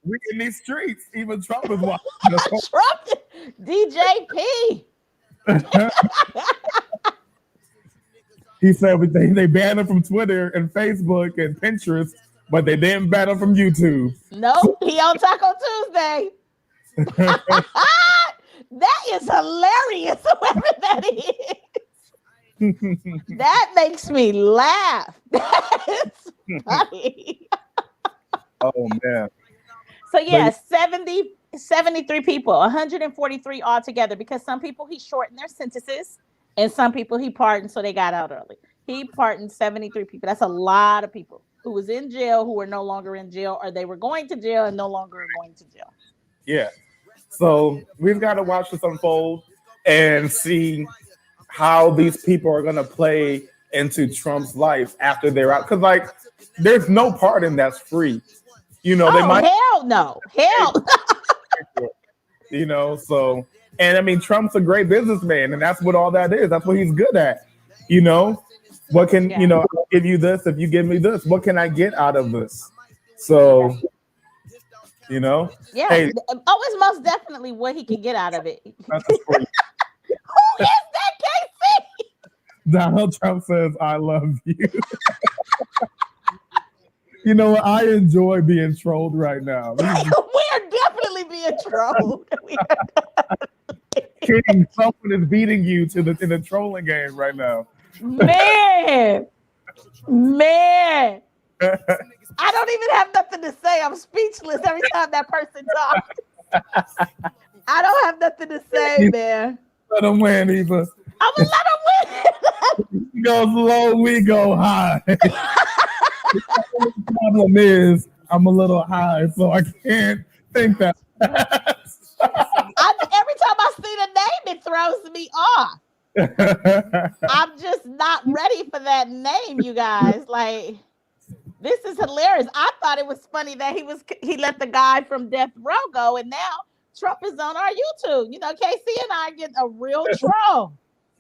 We in these streets. Even Trump is watching. Trump, DJP. He said they banned him from Twitter and Facebook and Pinterest, but they didn't ban him from YouTube. Nope, he on Taco Tuesday. That is hilarious, whoever that is. That makes me laugh. That's funny. Oh man. So yeah, 73 people, 143 altogether, because some people he shortened their sentences and some people he pardoned so they got out early. He pardoned 73 people. That's a lot of people who was in jail who are no longer in jail, or they were going to jail and no longer are going to jail. Yeah. So we've got to watch this unfold and see how these people are gonna play into Trump's life after they're out. Because like, there's no pardon that's free. You know, they Oh might, hell no, hell. you know. So, and I mean, Trump's a great businessman, and that's what all that is. That's what he's good at. You know, what can Yeah, I'll give you this if you give me this. What can I get out of this? yeah, So, you know, yeah. hey, Oh, it's most definitely what he can get out of it. Who message for you. is that, Casey? Donald Trump says, "I love you." You know what? I enjoy being trolled right now. We are definitely being trolled. King, someone is beating you to the in the trolling game right now. Man, man. I don't even have nothing to say. I'm speechless every time that person talks. I don't have nothing to say, man. Let him win. I'm gonna let him win. He goes low, we go high. The problem is I'm a little high, so I can't think that. Every time I see the name, it throws me off. I'm just not ready for that name, you guys. Like, this is hilarious. I thought it was funny that he let the guy from Death Row go, and now Trump is on our YouTube. You know, Casey and I get a real troll.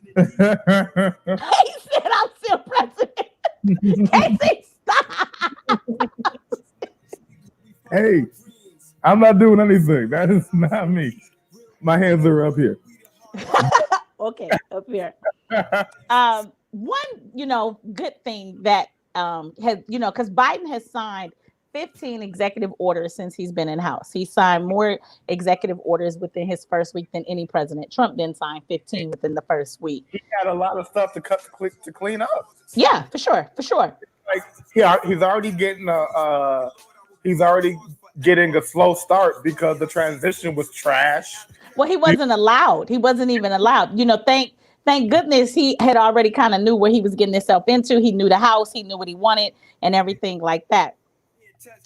He said, "I'm still president." Casey, stop. Hey, I'm not doing anything. That is not me. My hands are up here. Okay, up here. One, good thing that has, because Biden has signed 15 executive orders since he's been in House. He signed more executive orders within his first week than any president. Trump didn't sign 15 within the first week. He had a lot of stuff to clean up. Yeah, for sure. Like, yeah, he's already getting a slow start because the transition was trash. Well, he wasn't allowed. He wasn't even allowed. Thank goodness he had already kind of knew where he was getting himself into. He knew the House. He knew what he wanted and everything like that.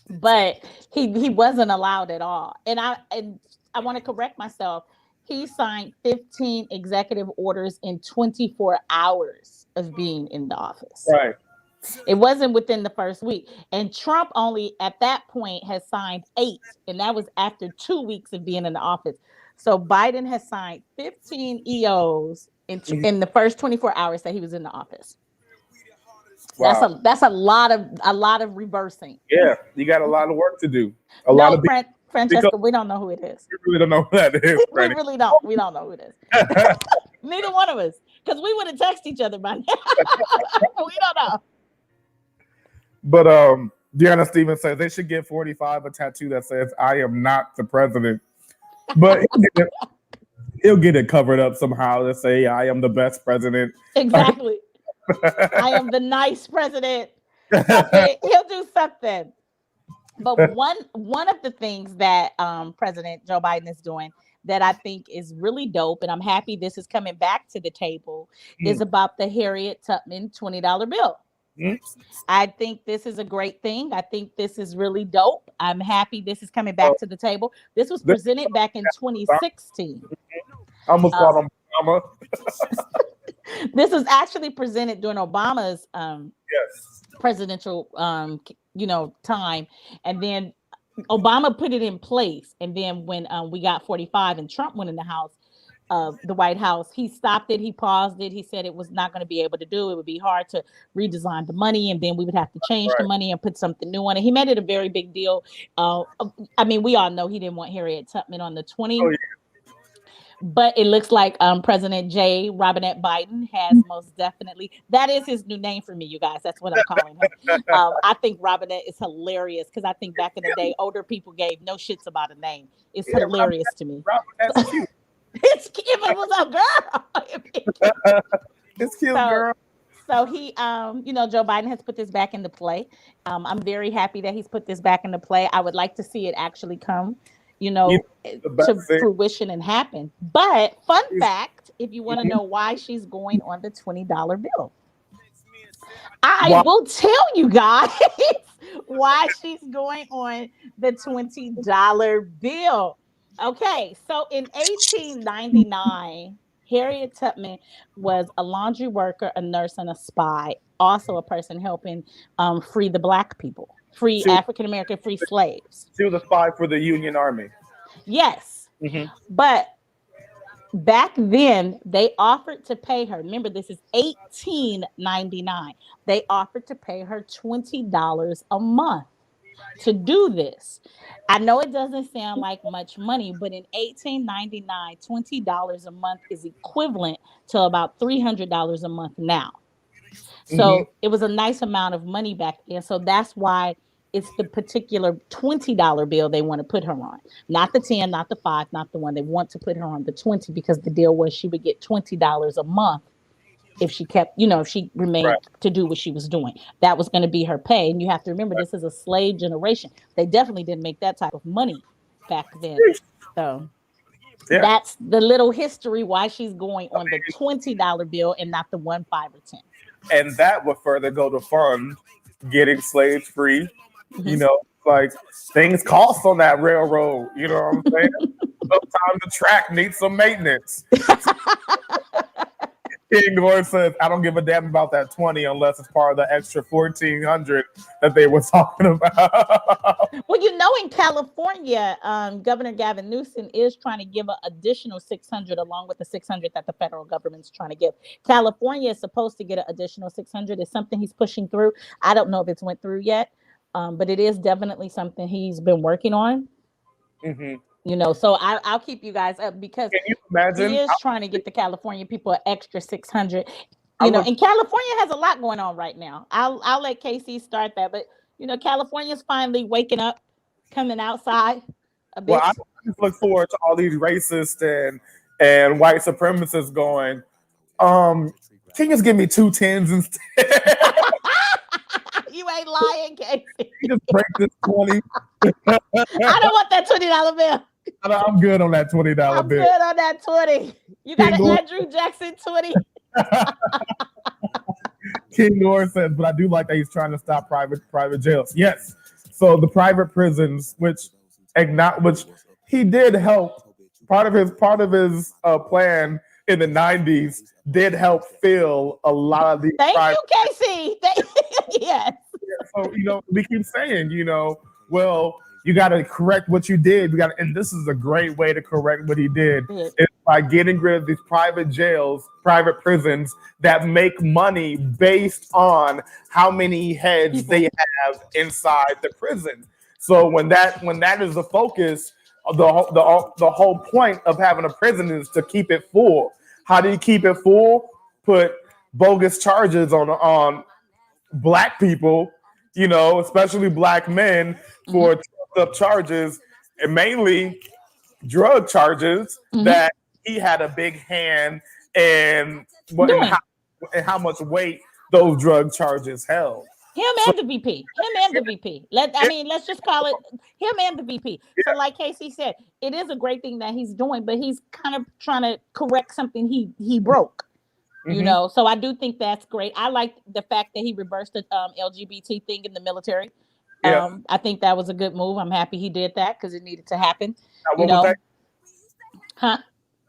But he wasn't allowed at all. And I want to correct myself. He signed 15 executive orders in 24 hours of being in the office. Right. It wasn't within the first week. And Trump only at that point has signed 8. And that was after 2 weeks of being in the office. So Biden has signed 15 EOs in the first 24 hours that he was in the office. Wow. That's a lot of reversing. Yeah, you got a lot of work to do. Francesca, we don't know who it is. We really don't know who that is. We really don't. We don't know who it is. Neither one of us, because we would have texted each other by now. We don't know. But Deanna Stevens says they should give 45 a tattoo that says "I am not the president," but he'll get it covered up somehow to say "I am the best president." Exactly. I am the nice president. He'll do something. But one of the things that President Joe Biden is doing that I think is really dope, and I'm happy this is coming back to the table, is about the Harriet Tubman $20 bill. I think this is a great thing. I think this is really dope. I'm happy this is coming back to the table. This was presented back in 2016. I almost called him Obama. This was actually presented during Obama's presidential time, and then Obama put it in place. And then when we got 45 and Trump went in the House, the White House, he stopped it. He paused it. He said it was not going to be able to do. It would be hard to redesign the money, and then we would have to change the money and put something new on it. He made it a very big deal. I mean, we all know he didn't want Harriet Tubman on the 20. Oh, yeah. But it looks like President J. Robinette Biden has most definitely, that is his new name for me, you guys. That's what I'm calling him. I think Robinette is hilarious because I think back in the day, older people gave no shits about a name. It's hilarious to me. Robinette's cute. It's cute. If it was a girl. It's cute, girl. So he, Joe Biden has put this back into play. I'm very happy that he's put this back into play. I would like to see it actually come to fruition and happen. But fun fact, if you want to know why she's going on the $20 bill, I will tell you guys why she's going on the $20 bill. Okay, so in 1899, Harriet Tubman was a laundry worker, a nurse, and a spy. Also, a person helping free the black people, free She was, African American, free slaves. she was a spy for the Union Army. Yes, Hmm. but back then they offered to pay her. Remember, this is 1899. They offered to pay her $20 a month to do this. I know it doesn't sound like much money, but in 1899, $20 a month is equivalent to about $300 a month now. Hmm. So it was a nice amount of money back then. So that's why it's the particular $20 bill they want to put her on. Not the 10, not the 5, not the one. They want to put her on the 20 because the deal was she would get $20 a month if she kept, if she Right. remained to do what she was doing. That was going to be her pay. And you have to remember, this is a slave generation. They definitely didn't make that type of money back then. So Yeah. that's the little history why she's going on the $20 bill and not the 1, 5, or 10. And that would further go to fund getting slaves free. You Mhm. know, like things cost on that railroad. You know what I'm saying? Sometimes the track needs some maintenance. King Lord says, I don't give a damn about that 20 unless it's part of the extra 1,400 that they were talking about. Well, in California, Governor Gavin Newsom is trying to give an additional 600 along with the 600 that the federal government's trying to give. California is supposed to get an additional 600. It's something he's pushing through. I don't know if it's went through yet, but it is definitely something he's been working on. Hmm. So I'll keep you guys up because Can you he imagine? is trying to get the California people an extra 600. I look, And California has a lot going on right now. I'll let Casey start that, but California's finally waking up, coming outside a well, I bit. just look forward to all these racists and white supremacists going, can you just give me 2 10s instead? You ain't lying, Casey. You just break this 20. I don't want that $20 bill. I'm good on that $20 I'm bill. good on that 20. You got King an Lord, Andrew Jackson 20. King Lord says, but I do like that he's trying to stop private jails. Yes. So the private prisons, which he did help. Part of his plan in the 90s did help fill a lot of these Thank private. you, Casey. Yes. So we keep saying, well, you got to correct what you did. And this is a great way to correct what he did. Yeah. It's by getting rid of these private jails, private prisons that make money based on how many heads they have inside the prison. So when that is the focus, the whole point of having a prison is to keep it full. How do you keep it full? Put bogus charges on black people, especially black men for up charges, and mainly drug charges that he had a big hand in how much weight those drug charges held. Him So and the VP. Him and the VP. Let's just call it him and the VP. So, like Casey said, it is a great thing that he's doing, but he's kind of trying to correct something he broke. So I do think that's great. I like the fact that he reversed the LGBT thing in the military. yeah. I think that was a good move. I'm happy he did that because it needed to happen. Now what was that? Huh?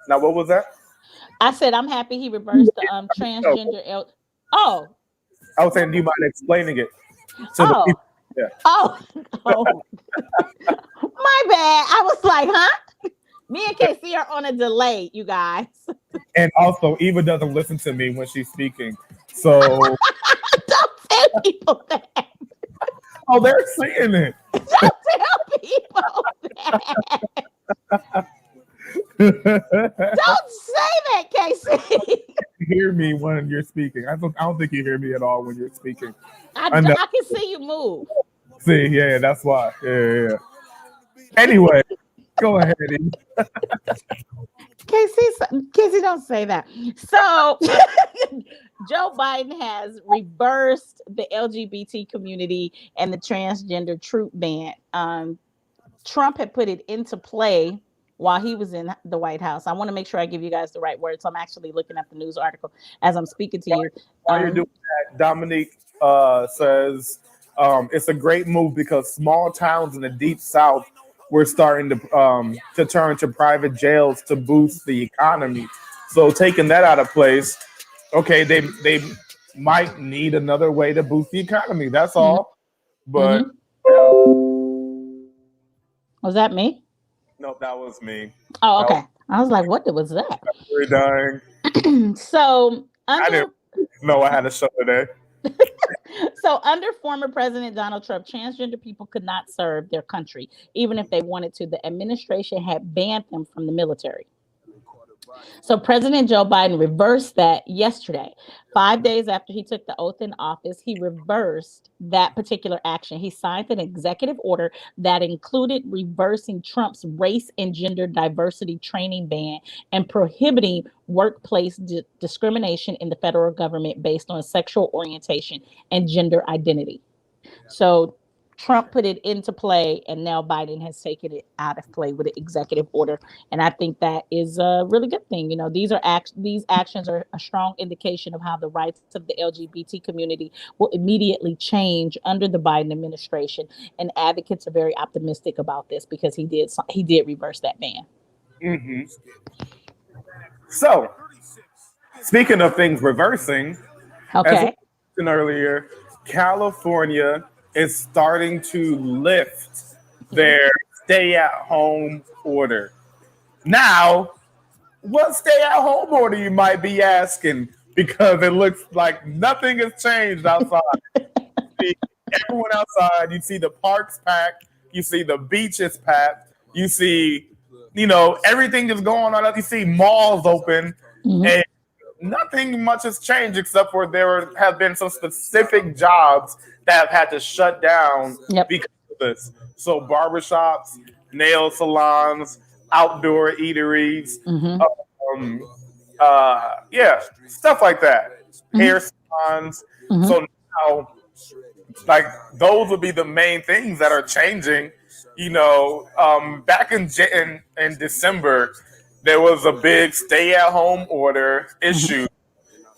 Now what was that? I said I'm happy he reversed the transgender. Oh, I was saying, do you mind explaining it to the oh, people? Yeah. oh, my bad. I was like, huh? Me and Casey are on a delay, you guys. And also, Eva doesn't listen to me when she's speaking. So Don't tell people that. oh, they're saying it. Don't tell people that. Don't say that, Casey. Hear me when you're speaking. I don't think you hear me at all when you're speaking. I can see you move. See, yeah, that's why. Yeah. Anyway, go ahead. Casey, don't say that. So, Joe Biden has reversed the LGBT community and the transgender troop ban. Trump had put it into play while he was in the White House. I want to make sure I give you guys the right words. So I'm actually looking at the news article as I'm speaking to you. While you're doing that, Dominique says it's a great move because small towns in the deep South were starting to turn to private jails to boost the economy. So taking that out of place, okay, they might need another way to boost the economy. That's Mhm. all. But Mhm. yeah, Was that me? no, that was me. Oh, That was okay. I was like, what was that? very dying. So I didn't under know I had a show today. so under former President Donald Trump, transgender people could not serve their country, even if they wanted to. The administration had banned them from the military. So President Joe Biden reversed that yesterday. 5 days after he took the oath in office, he reversed that particular action. He signed an executive order that included reversing Trump's race and gender diversity training ban and prohibiting workplace discrimination in the federal government based on sexual orientation and gender identity. So Trump put it into play, and now Biden has taken it out of play with an executive order, and I think that is a really good thing. These actions are a strong indication of how the rights of the LGBT community will immediately change under the Biden administration, and advocates are very optimistic about this because he did reverse that ban. Hmm. So speaking of things reversing, as I Okay. mentioned earlier, California is starting to lift their stay-at-home order. Now, what stay-at-home order you might be asking? Because it looks like nothing has changed outside. See everyone outside. You see the parks packed. You see the beaches packed. You see, everything is going on. You see malls open, Mhm. and nothing much has changed except for there have been some specific jobs that have had to shut down Yep. because of this. So barbershops, nail salons, outdoor eateries, Mhm. um, yeah, stuff like that. Hair Mhm. salons. Mhm. So now, like, those would be the main things that are changing. Back in December, there was a big stay-at-home order Mhm. issue,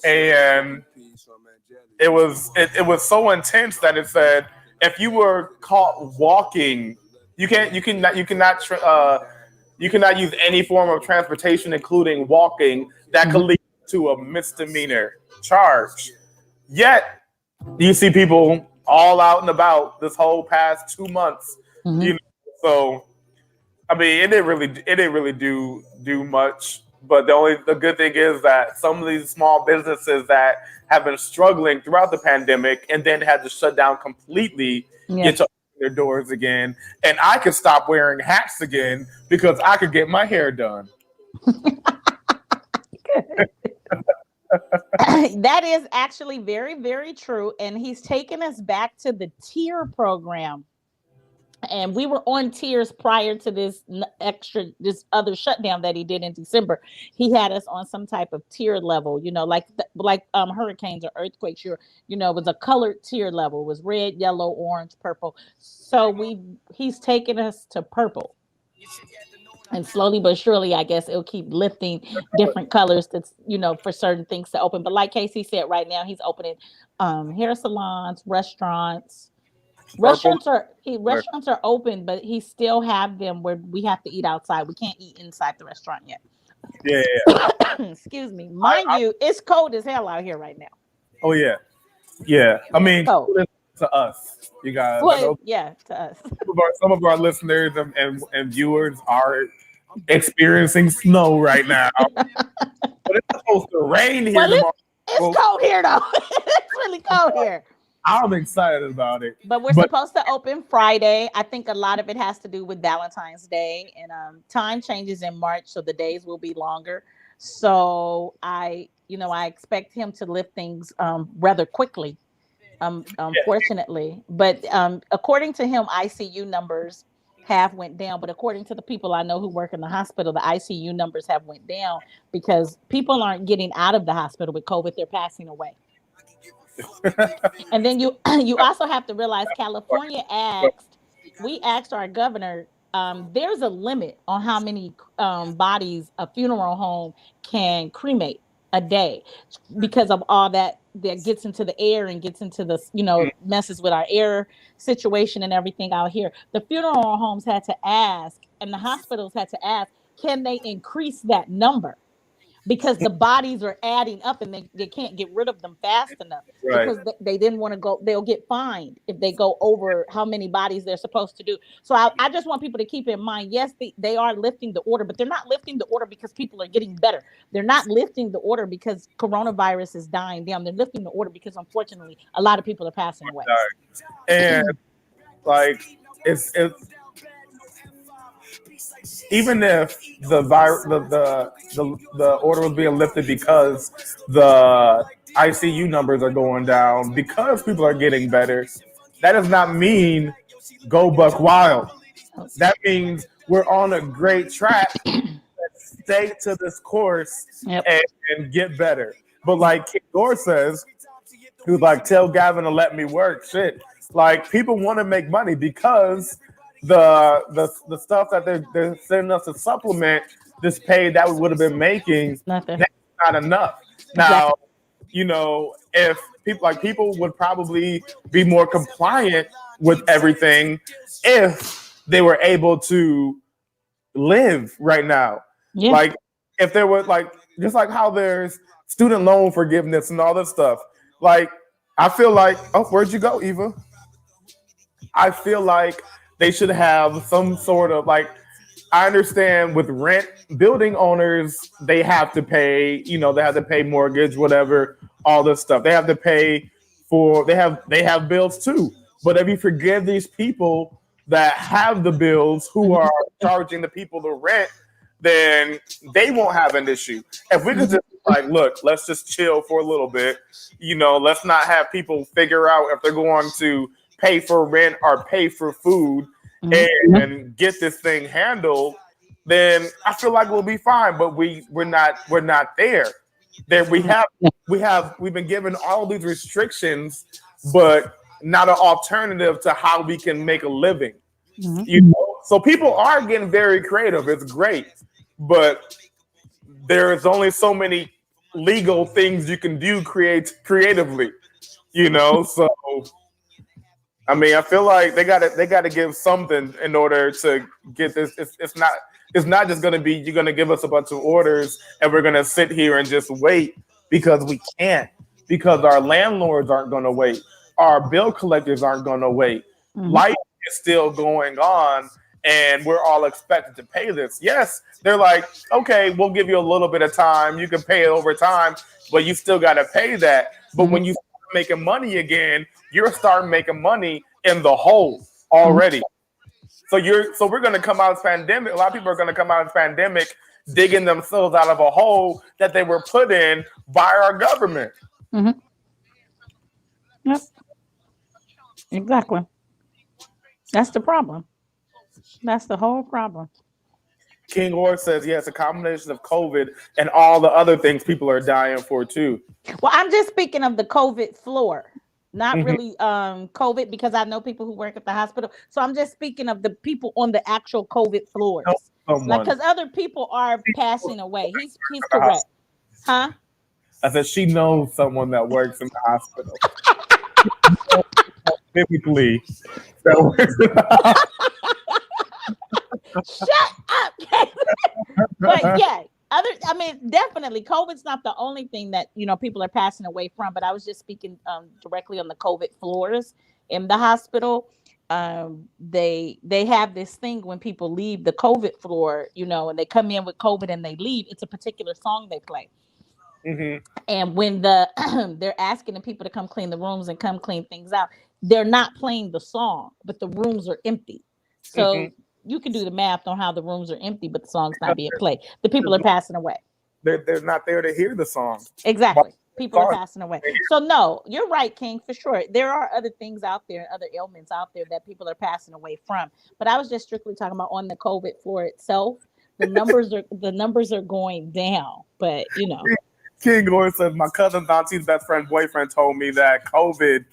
and it was so intense that it said if you were caught walking, you cannot use any form of transportation, including walking. That could Mhm. lead to a misdemeanor charge. Yet you see people all out and about this whole past 2 months. You Mhm. know, so I mean, it didn't really do much. But the good thing is that some of these small businesses that have been struggling throughout the pandemic and then had to shut down completely Yeah. get to open their doors again, and I could stop wearing hats again because I could get my hair done. That is actually very, very true. And he's taken us back to the tier program. And we were on tiers prior to this other shutdown that he did in December. He had us on some type of tier level, like hurricanes or earthquakes. It was a colored tier level. It was red, yellow, orange, purple. So he's taken us to purple. And slowly but surely, I guess it'll keep lifting different colors for certain things to open. But like Casey said, right now he's opening hair salons, restaurants. Purple. Restaurants are open, but he still have them where we have to eat outside. We can't eat inside the restaurant yet. Yeah, yeah. Excuse me. Mind you, it's cold as hell out here right now. Oh yeah, yeah. I It's mean, cold. to us, you guys. I Well, know yeah, to us. some of our listeners and viewers are experiencing snow right now, but it's supposed to rain here Well, tomorrow. it's Well, cold here though. It's really cold here. I'm excited about it. But we're But supposed to open Friday. I think a lot of it has to do with Valentine's Day, and time changes in March, so the days will be longer. So I expect him to lift things rather quickly. Unfortunately, but according to him, ICU numbers have went down. But according to the people I know who work in the hospital, the ICU numbers have went down because people aren't getting out of the hospital with COVID; they're passing away. And then you you also have to realize we asked our governor, there's a limit on how many bodies a funeral home can cremate a day because of all that gets into the air and gets into the messes with our air situation and everything out here. The funeral homes had to ask and the hospitals had to ask, can they increase that number? because the bodies are adding up and they can't get rid of them fast enough Right. because they didn't want to go. They'll get fined if they go over how many bodies they're supposed to do. So I just want people to keep in mind, yes, they are lifting the order, but they're not lifting the order because people are getting better. They're not lifting the order because coronavirus is dying down. They're lifting the order because unfortunately a lot of people are passing away. And like it's even if the virus the order was being lifted because the ICU numbers are going down because people are getting better, that does not mean go buck wild. That means we're on a great track. Stay to this course Yep. and get better. But like King Gore says, he was like, tell Gavin to let me work. Shit. Like people want to make money because the stuff that they're sending us to supplement this pay that we would have been making, Nothing. that's not enough. Now, you know, if people would probably be more compliant with everything if they were able to live right now. Yeah. Like if there was like just like how there's student loan forgiveness and all this stuff. Like I feel like, oh, where'd you go, Eva? I feel like they should have some sort of like, I understand with rent, building owners, they have to pay, you know, they have to pay mortgage, whatever, all this stuff. They have to pay for, they have bills too. But if you forgive these people that have the bills who are charging the people the rent, then they won't have an issue. If we could just like, look, let's just chill for a little bit, you know, let's not have people figure out if they're going to pay for rent or pay for food and get this thing handled, then I feel like we'll be fine. But we're not there. We've been given all these restrictions, but not an alternative to how we can make a living. You know, so people are getting very creative. It's great, but there's only so many legal things you can do creatively. You know, so. I mean, I feel like they gotta give something in order to get this. It's not just gonna be you're gonna give us a bunch of orders and we're gonna sit here and just wait because we can't, because our landlords aren't gonna wait, our bill collectors aren't gonna wait. Life is still going on and we're all expected to pay this. Yes, they're like, okay, we'll give you a little bit of time, you can pay it over time, but you still gotta pay that. But when you start making money again, you're starting making money in the hole already. So we're going to come out of this pandemic. A lot of people are going to come out of this pandemic digging themselves out of a hole that they were put in by our government. Yep. Exactly. That's the problem. That's the whole problem. King Orr says, yes, a combination of COVID and all the other things people are dying for too. Well, I'm just speaking of the COVID floor. Not really COVID, because I know people who work at the hospital. So I'm just speaking of the people on the actual COVID floors. Like, because other people are passing away. He's correct. Huh? I said she knows someone that works in the hospital. Typically, that works in the hospital. Shut up. But yeah. Definitely COVID's not the only thing that, you know, people are passing away from, but I was just speaking directly on the COVID floors in the hospital. They have this thing when people leave the COVID floor, you know, and they come in with COVID and they leave, it's a particular song they play. And when they're asking the people to come clean the rooms and come clean things out, they're not playing the song, but the rooms are empty. So you can do the math on how the rooms are empty, but the song's not being played. The people are passing away. They're not there to hear the song. Exactly. People are passing away. So no, you're right, King, for sure. There are other things out there, other ailments out there that people are passing away from. But I was just strictly talking about on the COVID floor itself. The numbers are going down. But you know. King Gore says, my cousin Dante's best friend boyfriend told me that COVID ...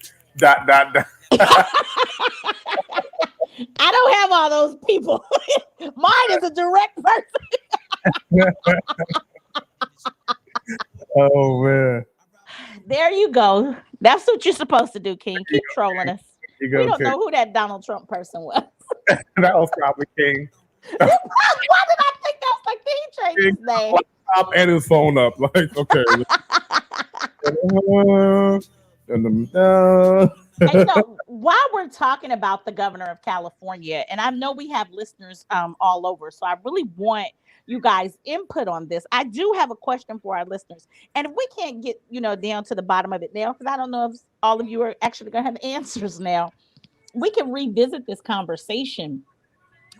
I don't have all those people. Mine is a direct person. Oh man. There you go. That's what you're supposed to do, King. Keep trolling us. We don't know who that Donald Trump person was. That was probably King. Why did I think that was like he changed his name? top and his phone up. Like, okay. And while we're talking about the governor of California, and I know we have listeners all over, so I really want you guys input on this. I do have a question for our listeners, and if we can't get down to the bottom of it now, because I don't know if all of you are actually going to have answers now, we can revisit this conversation.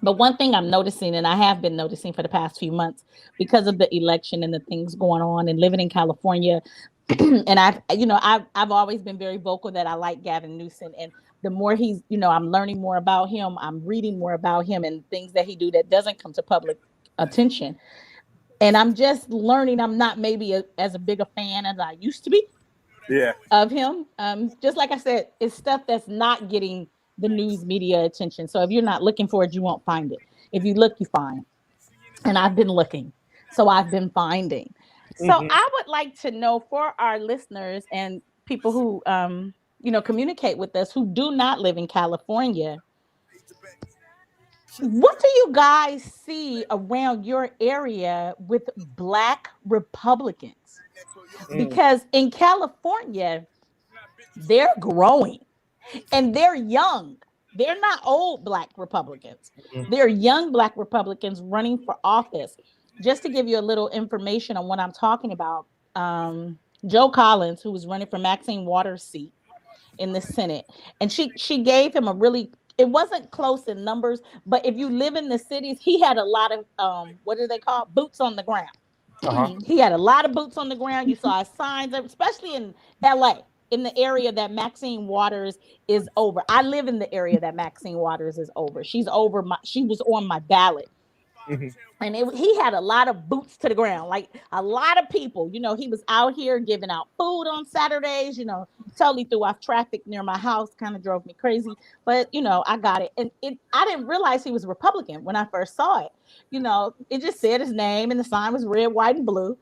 But one thing I'm noticing, and I have been noticing for the past few months, because of the election and the things going on, and living in California, and I've always been very vocal that I like Gavin Newsom, and the more he's, I'm learning more about him, I'm reading more about him and things that he do that doesn't come to public attention, and I'm just learning I'm not maybe as a big a fan as I used to be Yeah. of him. Just like I said, it's stuff that's not getting the news media attention. So if you're not looking for it, you won't find it. If you look, you find. And I've been looking. So I've been finding. So Hmm. I would like to know for our listeners and people who communicate with us who do not live in California, what do you guys see around your area with Black Republicans? Because in California, they're growing. And they're young. They're not old Black Republicans. They're young Black Republicans running for office. Just to give you a little information on what I'm talking about, Joe Collins, who was running for Maxine Waters' seat in the Senate, and she gave him a really, it wasn't close in numbers, but if you live in the cities, he had a lot of what do they call boots on the ground. Uh-huh. He had a lot of boots on the ground. You saw signs, especially in LA, in the area that Maxine Waters is over. I live in the area that Maxine Waters is over. She was on my ballot. Hmm. And he had a lot of boots to the ground, like a lot of people. He was out here giving out food on Saturdays. Totally threw off traffic near my house, kind of drove me crazy. But I got it, and I didn't realize he was a Republican when I first saw it. It just said his name, and the sign was red, white, and blue.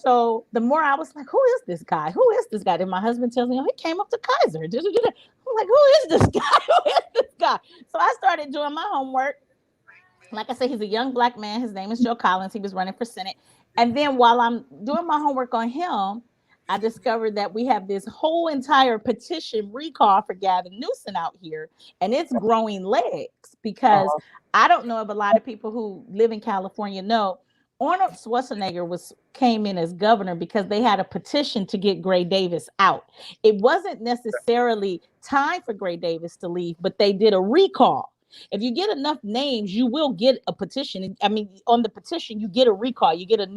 So the more I was like, who is this guy? Who is this guy? And my husband tells me, oh, he came up to Kaiser. I'm like, who is this guy? Who is this guy? So I started doing my homework. Like I said, he's a young Black man. His name is Joe Collins. He was running for Senate. And then while I'm doing my homework on him, I discovered that we have this whole entire petition recall for Gavin Newsom out here, and it's growing legs because Uh-huh. I don't know if a lot of people who live in California know Arnold Schwarzenegger came in as governor because they had a petition to get Gray Davis out. It wasn't necessarily time for Gray Davis to leave, but they did a recall. If you get enough names, you will get a petition. I mean, on the petition, you get a recall. You get to,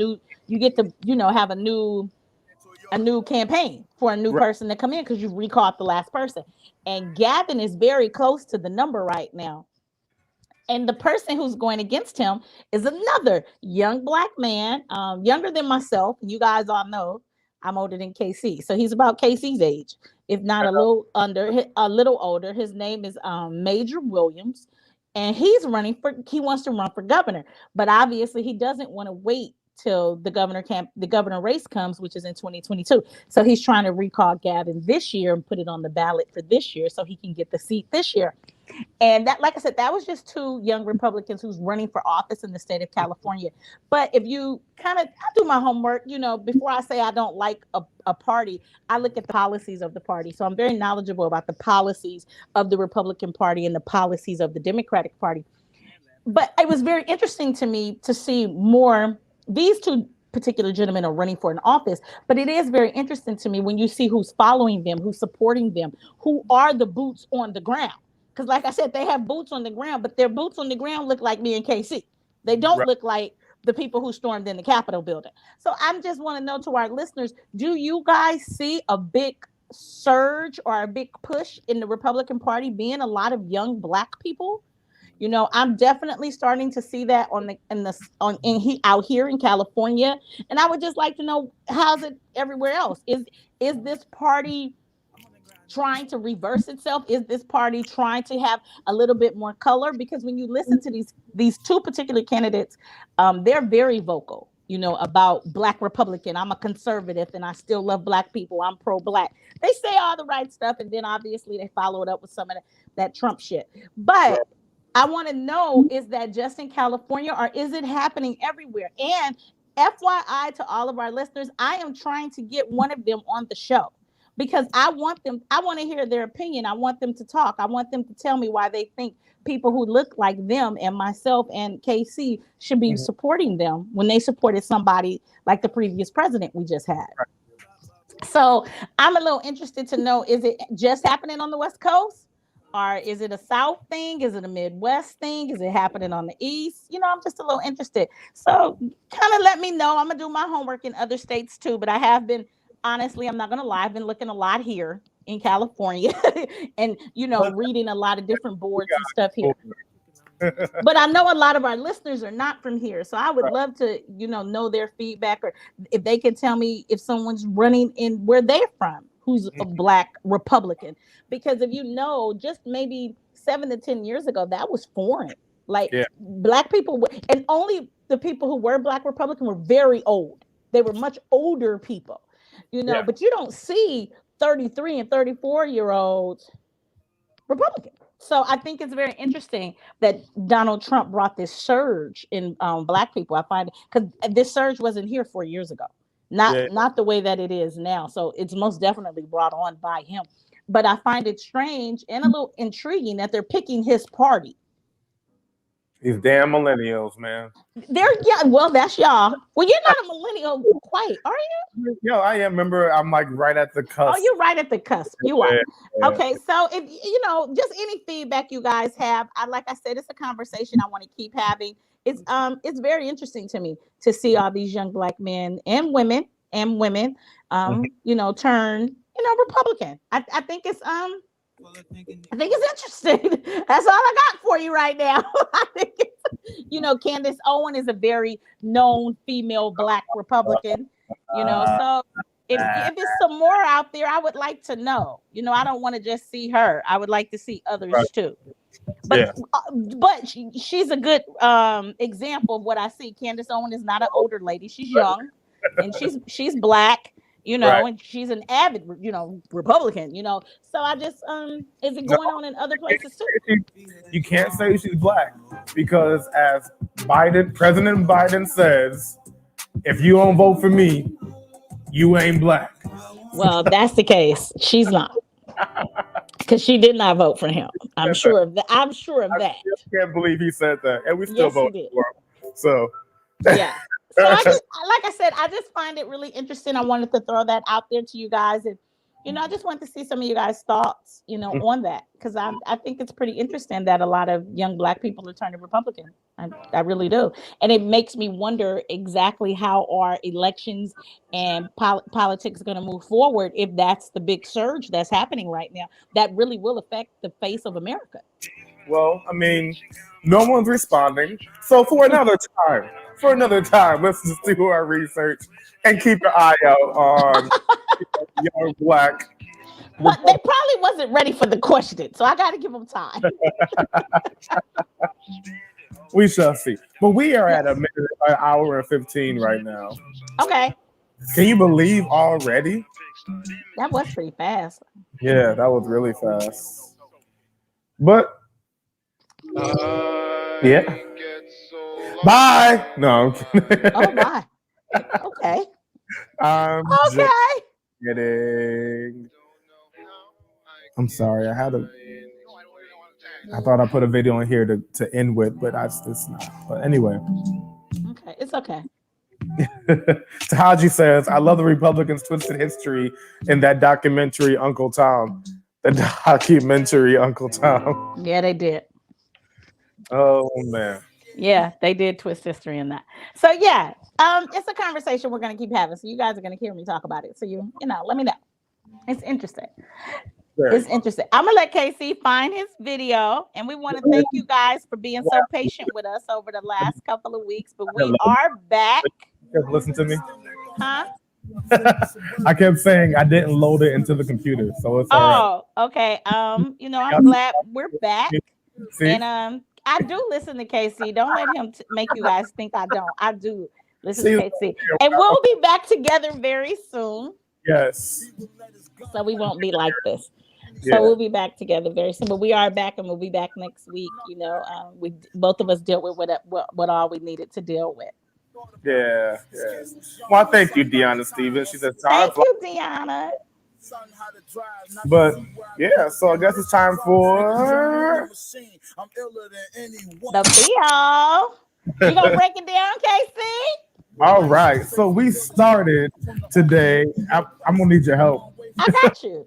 have a new campaign for a new Right. person to come in because you've recalled the last person. And Gavin is very close to the number right now. And the person who's going against him is another young Black man, younger than myself. You guys all know I'm older than KC, so he's about KC's age, if not a little older. His name is Major Williams, and he wants to run for governor, but obviously he doesn't want to wait till the governor race comes, which is in 2022. So he's trying to recall Gavin this year and put it on the ballot for this year so he can get the seat this year. And that, like I said, that was just two young Republicans who's running for office in the state of California. But if you I do my homework, before I say I don't like a party, I look at the policies of the party. So I'm very knowledgeable about the policies of the Republican Party and the policies of the Democratic Party. But it was very interesting to me to see more. These two particular gentlemen are running for an office, but it is very interesting to me when you see who's following them, who's supporting them, who are the boots on the ground. Because, like I said, they have boots on the ground, but their boots on the ground look like me and KC. They don't Right. look like the people who stormed in the Capitol building. So I just want to know to our listeners, do you guys see a big surge or a big push in the Republican Party being a lot of young Black people? I'm definitely starting to see that out here in California, and I would just like to know, how's it everywhere else? Is this party trying to reverse itself? Is this party trying to have a little bit more color? Because when you listen to these two particular candidates, they're very vocal. About Black Republican. I'm a conservative and I still love Black people. I'm pro-Black. They say all the right stuff, and then obviously they follow it up with some of that Trump shit. Right. But I want to know, is that just in California or is it happening everywhere? And FYI to all of our listeners, I am trying to get one of them on the show because I want to hear their opinion. I want them to talk. I want them to tell me why they think people who look like them and myself and KC should be supporting them when they supported somebody like the previous president we just had. So I'm a little interested to know, is it just happening on the West Coast? Or is it a South thing? Is it a Midwest thing? Is it happening on the East? I'm just a little interested. So kind of let me know. I'm going to do my homework in other states too. But I have been, honestly, I'm not going to lie, I've been looking a lot here in California and, reading a lot of different boards and stuff here. But I know a lot of our listeners are not from here. So I would love to, know their feedback, or if they can tell me if someone's running in where they're from, who's a Black Republican. Because if just maybe 7 to 10 years ago, that was foreign. Like Black people, and only the people who were Black Republican were very old. They were much older people, but you don't see 33 and 34-year-olds Republican. So I think it's very interesting that Donald Trump brought this surge in Black people. I find, because this surge wasn't here 4 years ago, not the way that it is now. So it's most definitely brought on by him. But I find it strange and a little intriguing that they're picking his party. These damn millennials, man. Well, that's y'all. Well, you're not a millennial quite, are you? Yo, I am. Remember, I'm like right at the cusp. Oh, you're right at the cusp. You are. Yeah. Okay, so if just any feedback you guys have, like I said, it's a conversation I want to keep having. It's very interesting to me to see all these young Black men and women turn Republican. I think it's interesting. That's all I got for you right now. I think Candace Owen is a very known female Black Republican. So if it's some more out there, I would like to know. I don't want to just see her. I would like to see others too. But she's a good example of what I see. Candace Owen is not an older lady. She's young, and she's Black. And she's an avid, Republican, So I just, is it going on in other places too? You can't say she's Black because, as President Biden says, if you don't vote for me, you ain't Black. Well, that's the case. She's not, because she did not vote for him. I'm sure of that. I can't believe he said that, and we still voted for him. So yeah. So like I said, I just find it really interesting. I wanted to throw that out there to you guys, and I just want to see some of you guys' thoughts, on that, because I think it's pretty interesting that a lot of young Black people are turning Republican. I really do, and it makes me wonder exactly how our elections and politics are going to move forward if that's the big surge that's happening right now. That really will affect the face of America. Well, I mean, no one's responding, so for another time, let's just do our research and keep an eye out on young Black. Well, they probably wasn't ready for the question, so I got to give them time. We shall see. But we are at an hour and 15 right now. Okay. Can you believe already? That was pretty fast. Yeah, that was really fast. But yeah. Bye. No, I'm kidding. Oh, bye. Okay. I'm okay. Kidding. I'm sorry. I thought I put a video in here to end with, but it's not. But anyway. Okay, it's okay. Tahaji says, I love the Republicans' twisted history in that documentary, Uncle Tom. The documentary, Uncle Tom. Yeah, they did. Oh, man. Yeah, they did twist history in that. So, yeah, it's a conversation we're going to keep having. So you guys are going to hear me talk about it. So, let me know. It's interesting. Sure. It's interesting. I'm going to let KC find his video. And we want to thank you guys for being so patient with us over the last couple of weeks. But we are back. Listen to me. Huh? I kept saying I didn't load it into the computer. So it's all right. Okay. I'm glad we're back. See? And I do listen to KC. Don't let him make you guys think I don't. I do listen to KC. And we'll be back together very soon. Yes. So we won't be like this. So we'll be back together very soon. But we are back, and we'll be back next week. We both of us dealt with what all we needed to deal with. Yeah, yeah. Well, thank you, Deanna Stevens. She said time Thank flies. you, Deanna. But yeah, so I guess it's time for. The Theo. You gonna break it down, Casey? All right, so we started today. I'm gonna need your help. I got you.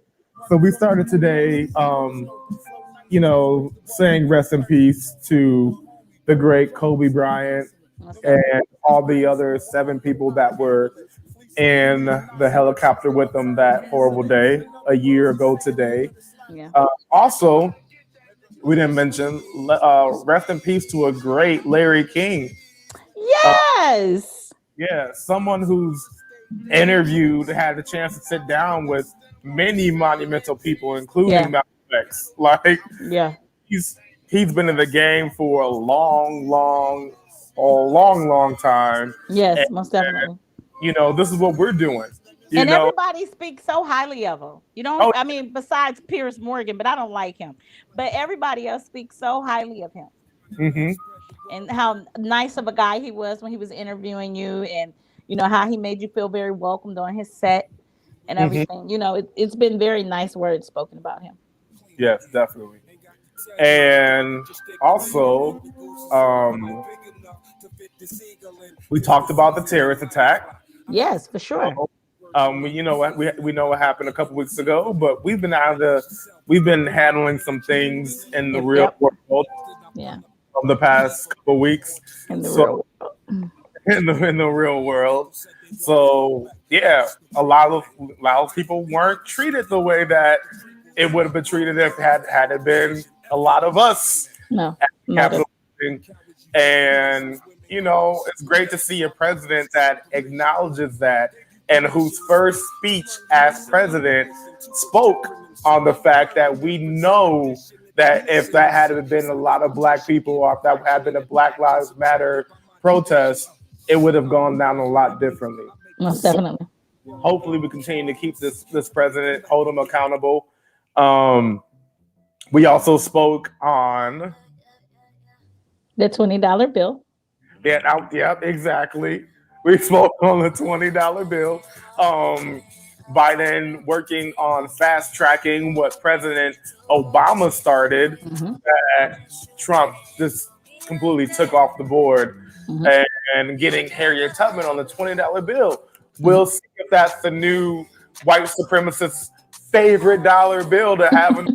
So we started today, saying rest in peace to the great Kobe Bryant Most and definitely. all the other 7 people that were in the helicopter with them that horrible day a year ago today. Yeah. Also, we didn't mention rest in peace to a great Larry King. Uh, Yes. yeah, someone who's interviewed, had the chance to sit down with many monumental people, including Yeah. Malcolm X. Like Yeah. he's he's been in the game for a long time, and Yes, most definitely. this is what we're doing. You And know, everybody speaks so highly of him. You don't, oh, I mean, besides Pierce Morgan, but I don't like him. But everybody else speaks so highly of him hmm and how nice of a guy he was when he was interviewing you and how he made you feel very welcomed on his set and hmm everything. It's been very nice words spoken about him. yes, definitely. And also, um, we talked about the terrorist attack. Yes, for sure. We know what happened a couple weeks ago, but we've been handling some things in the Yep, real yep. world Yeah. from the past couple weeks. In the So real world. in the real world, so yeah, a lot of people weren't treated the way that it would have been treated if had it been a lot of us No, at the not Capitol it. building. And it's great to see a president that acknowledges that and whose first speech as president spoke on the fact that we know that if that had been a lot of black people or if that had been a Black Lives Matter protest, it would have gone down a lot differently. Most So definitely. hopefully we continue to keep this president, hold him accountable. We also spoke on The $20 bill. yeah, exactly. We spoke on the $20 bill. Um, Biden working on fast tracking what President Obama started Hmm. that Trump just completely took off the board, Hmm. and getting Harriet Tubman on the $20 bill. Hmm. We'll see if that's the new white supremacist favorite dollar bill to have in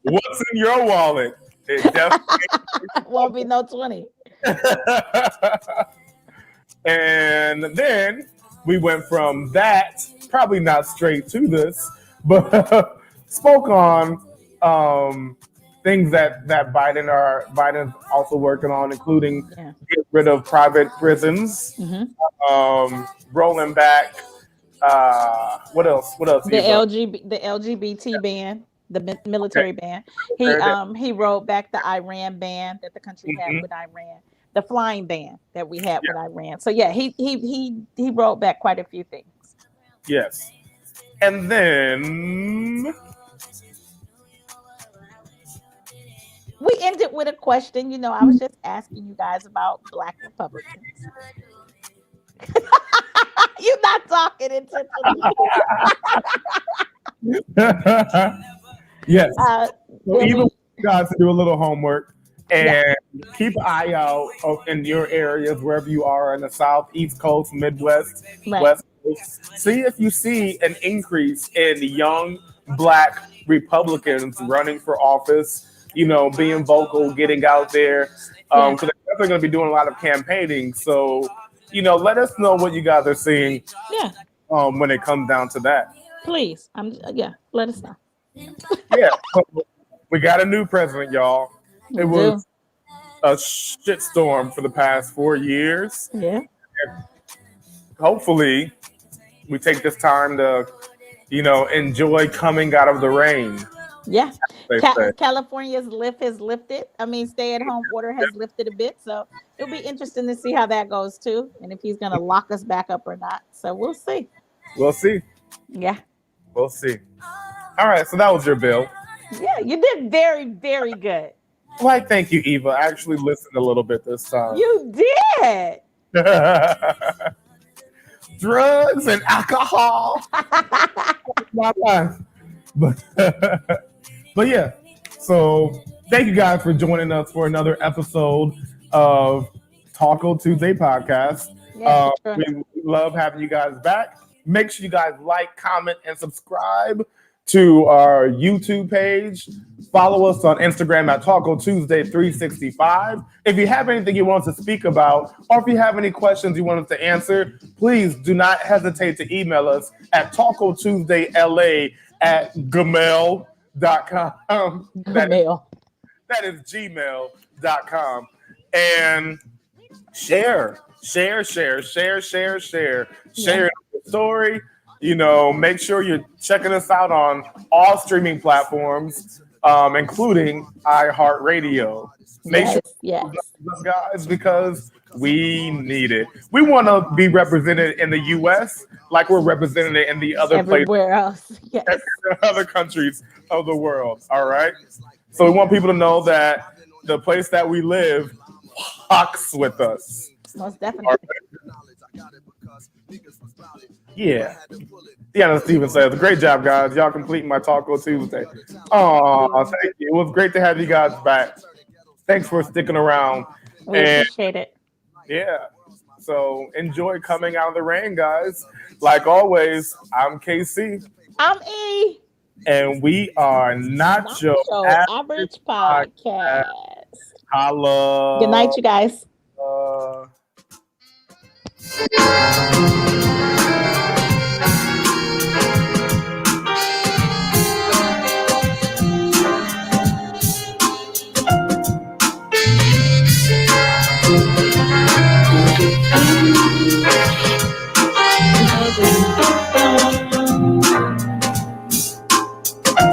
what's in your wallet. It definitely. Won't be no 20. And then we went from that, probably not straight to this, but spoke on things that Biden's also working on, including Yeah. get rid of private prisons, Hmm. rolling back. What else? What else, Eva? The LGBT ban, the Okay. military ban. He rolled back the Iran ban that the country had Mhm. with Iran, the flying ban that we had Yeah. with Iran. So yeah, he rolled back quite a few things. Yes. And then We ended with a question. I was just asking you guys about Black Republicans. You're not talking intentionally. yes. So Then even we, you guys to do a little homework yeah, and keep an eye out in your areas, wherever you are in the South, East Coast, Midwest, right, West Coast. See if you see an increase in young Black Republicans running for office, being vocal, getting out there. yeah, Because they're definitely going to be doing a lot of campaigning. So, let us know what you guys are seeing yeah. when it comes down to that. Please, yeah. Let us know. Yeah. So we got a new president, y'all. It We was do. a shitstorm for the past 4 years. Yeah, And hopefully, we take this time to, enjoy coming out of the rain, yeah. they say. California's lift has lifted. I mean, stay-at-home order has lifted a bit, so it'll be interesting to see how that goes too, and if he's going to lock us back up or not. So we'll see. We'll see. Yeah, We'll see. All right, so that was your bill. yeah. You did very, very good. Why, thank you, Eva. I actually listened a little bit this time. You did. Drugs and alcohol. My life. But, but yeah, so thank you guys for joining us for another episode of Taco Tuesday podcast. Yeah, sure. We love having you guys back. Make sure you guys like, comment, and subscribe to our YouTube page. Follow us on Instagram at Taco Tuesday 365. If you have anything you want us to speak about, or if you have any questions you want us to answer, please do not hesitate to email us at tacotuesdayla@gmail.com. That is gmail.com. And share Yeah. the story. You know, make sure you're checking us out on all streaming platforms, including iHeartRadio. Make sure, Yes. guys, because we need it. We want to be represented in the U.S. like we're represented in the other places, Everywhere else. Yes. other countries of the world. All right. So we want people to know that the place that we live rocks with us. Most definitely. Yeah. Deanna Stevens says, great job, guys. Y'all completing my Taco Tuesday. Oh, thank you. It was great to have you guys back. Thanks for sticking around. We appreciate it. Yeah. So enjoy coming out of the rain, guys. Like always, I'm KC. I'm E. And we are Nacho Average Podcast. Holla. Good night, you guys.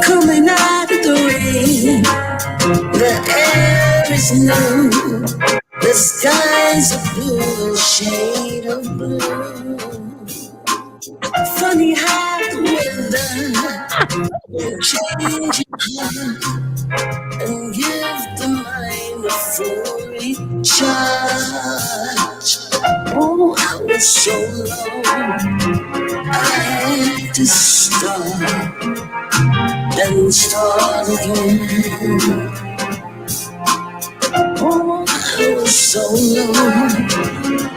Coming out of the rain, the air is new, the skies are blue, a shade of blue. Funny how the weather will change and give the mind a full recharge. Oh, I was so low, I had to stop and start again. Oh, I was so low, I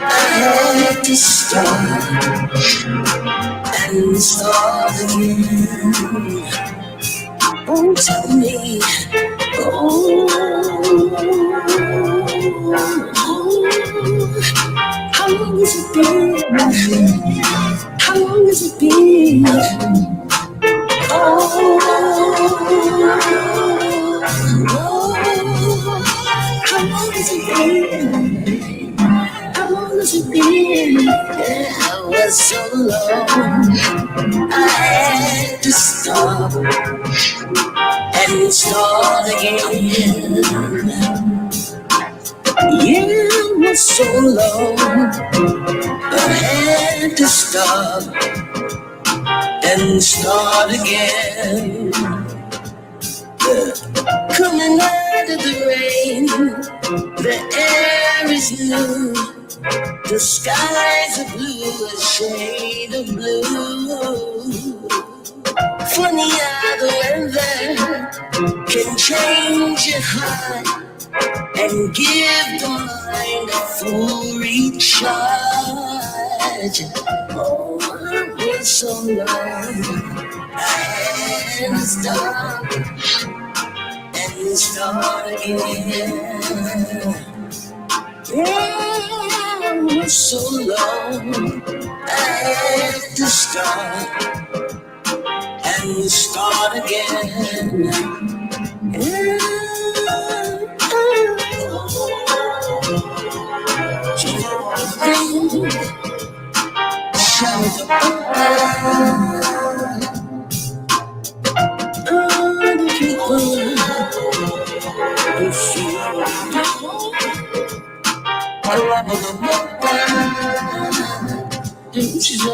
had to stop and start again. Oh, tell me, oh, how long has it been? How long has it been? Oh, how long has it been? How long has it been? Yeah, I was so low, I had to stop and start again. Yeah, I was so low, I had to stop and start again. Coming out of the rain, the air is new, the skies are blue, a shade of blue. Funny how the weather can change your heart and give the mind a full recharge. Oh, I was so long, I had to stop and start again. Yeah, I was so long, I had to stop and start again. Yeah. She's